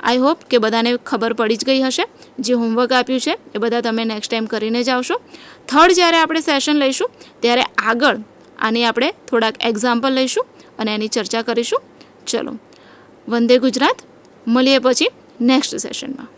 આઈ હોપ કે બધાને ખબર પડી જ ગઈ હશે. જે હોમવર્ક આપ્યું છે એ બધા તમે નેક્સ્ટ ટાઈમ કરીને જ આવશો. થર્ડ જ્યારે આપણે સેશન લઈશું ત્યારે આગળ આની આપણે થોડાક એક્ઝામ્પલ લઈશું અને એની ચર્ચા કરીશું. ચલો, વંદે ગુજરાત. મળીએ પછી નેક્સ્ટ સેશનમાં.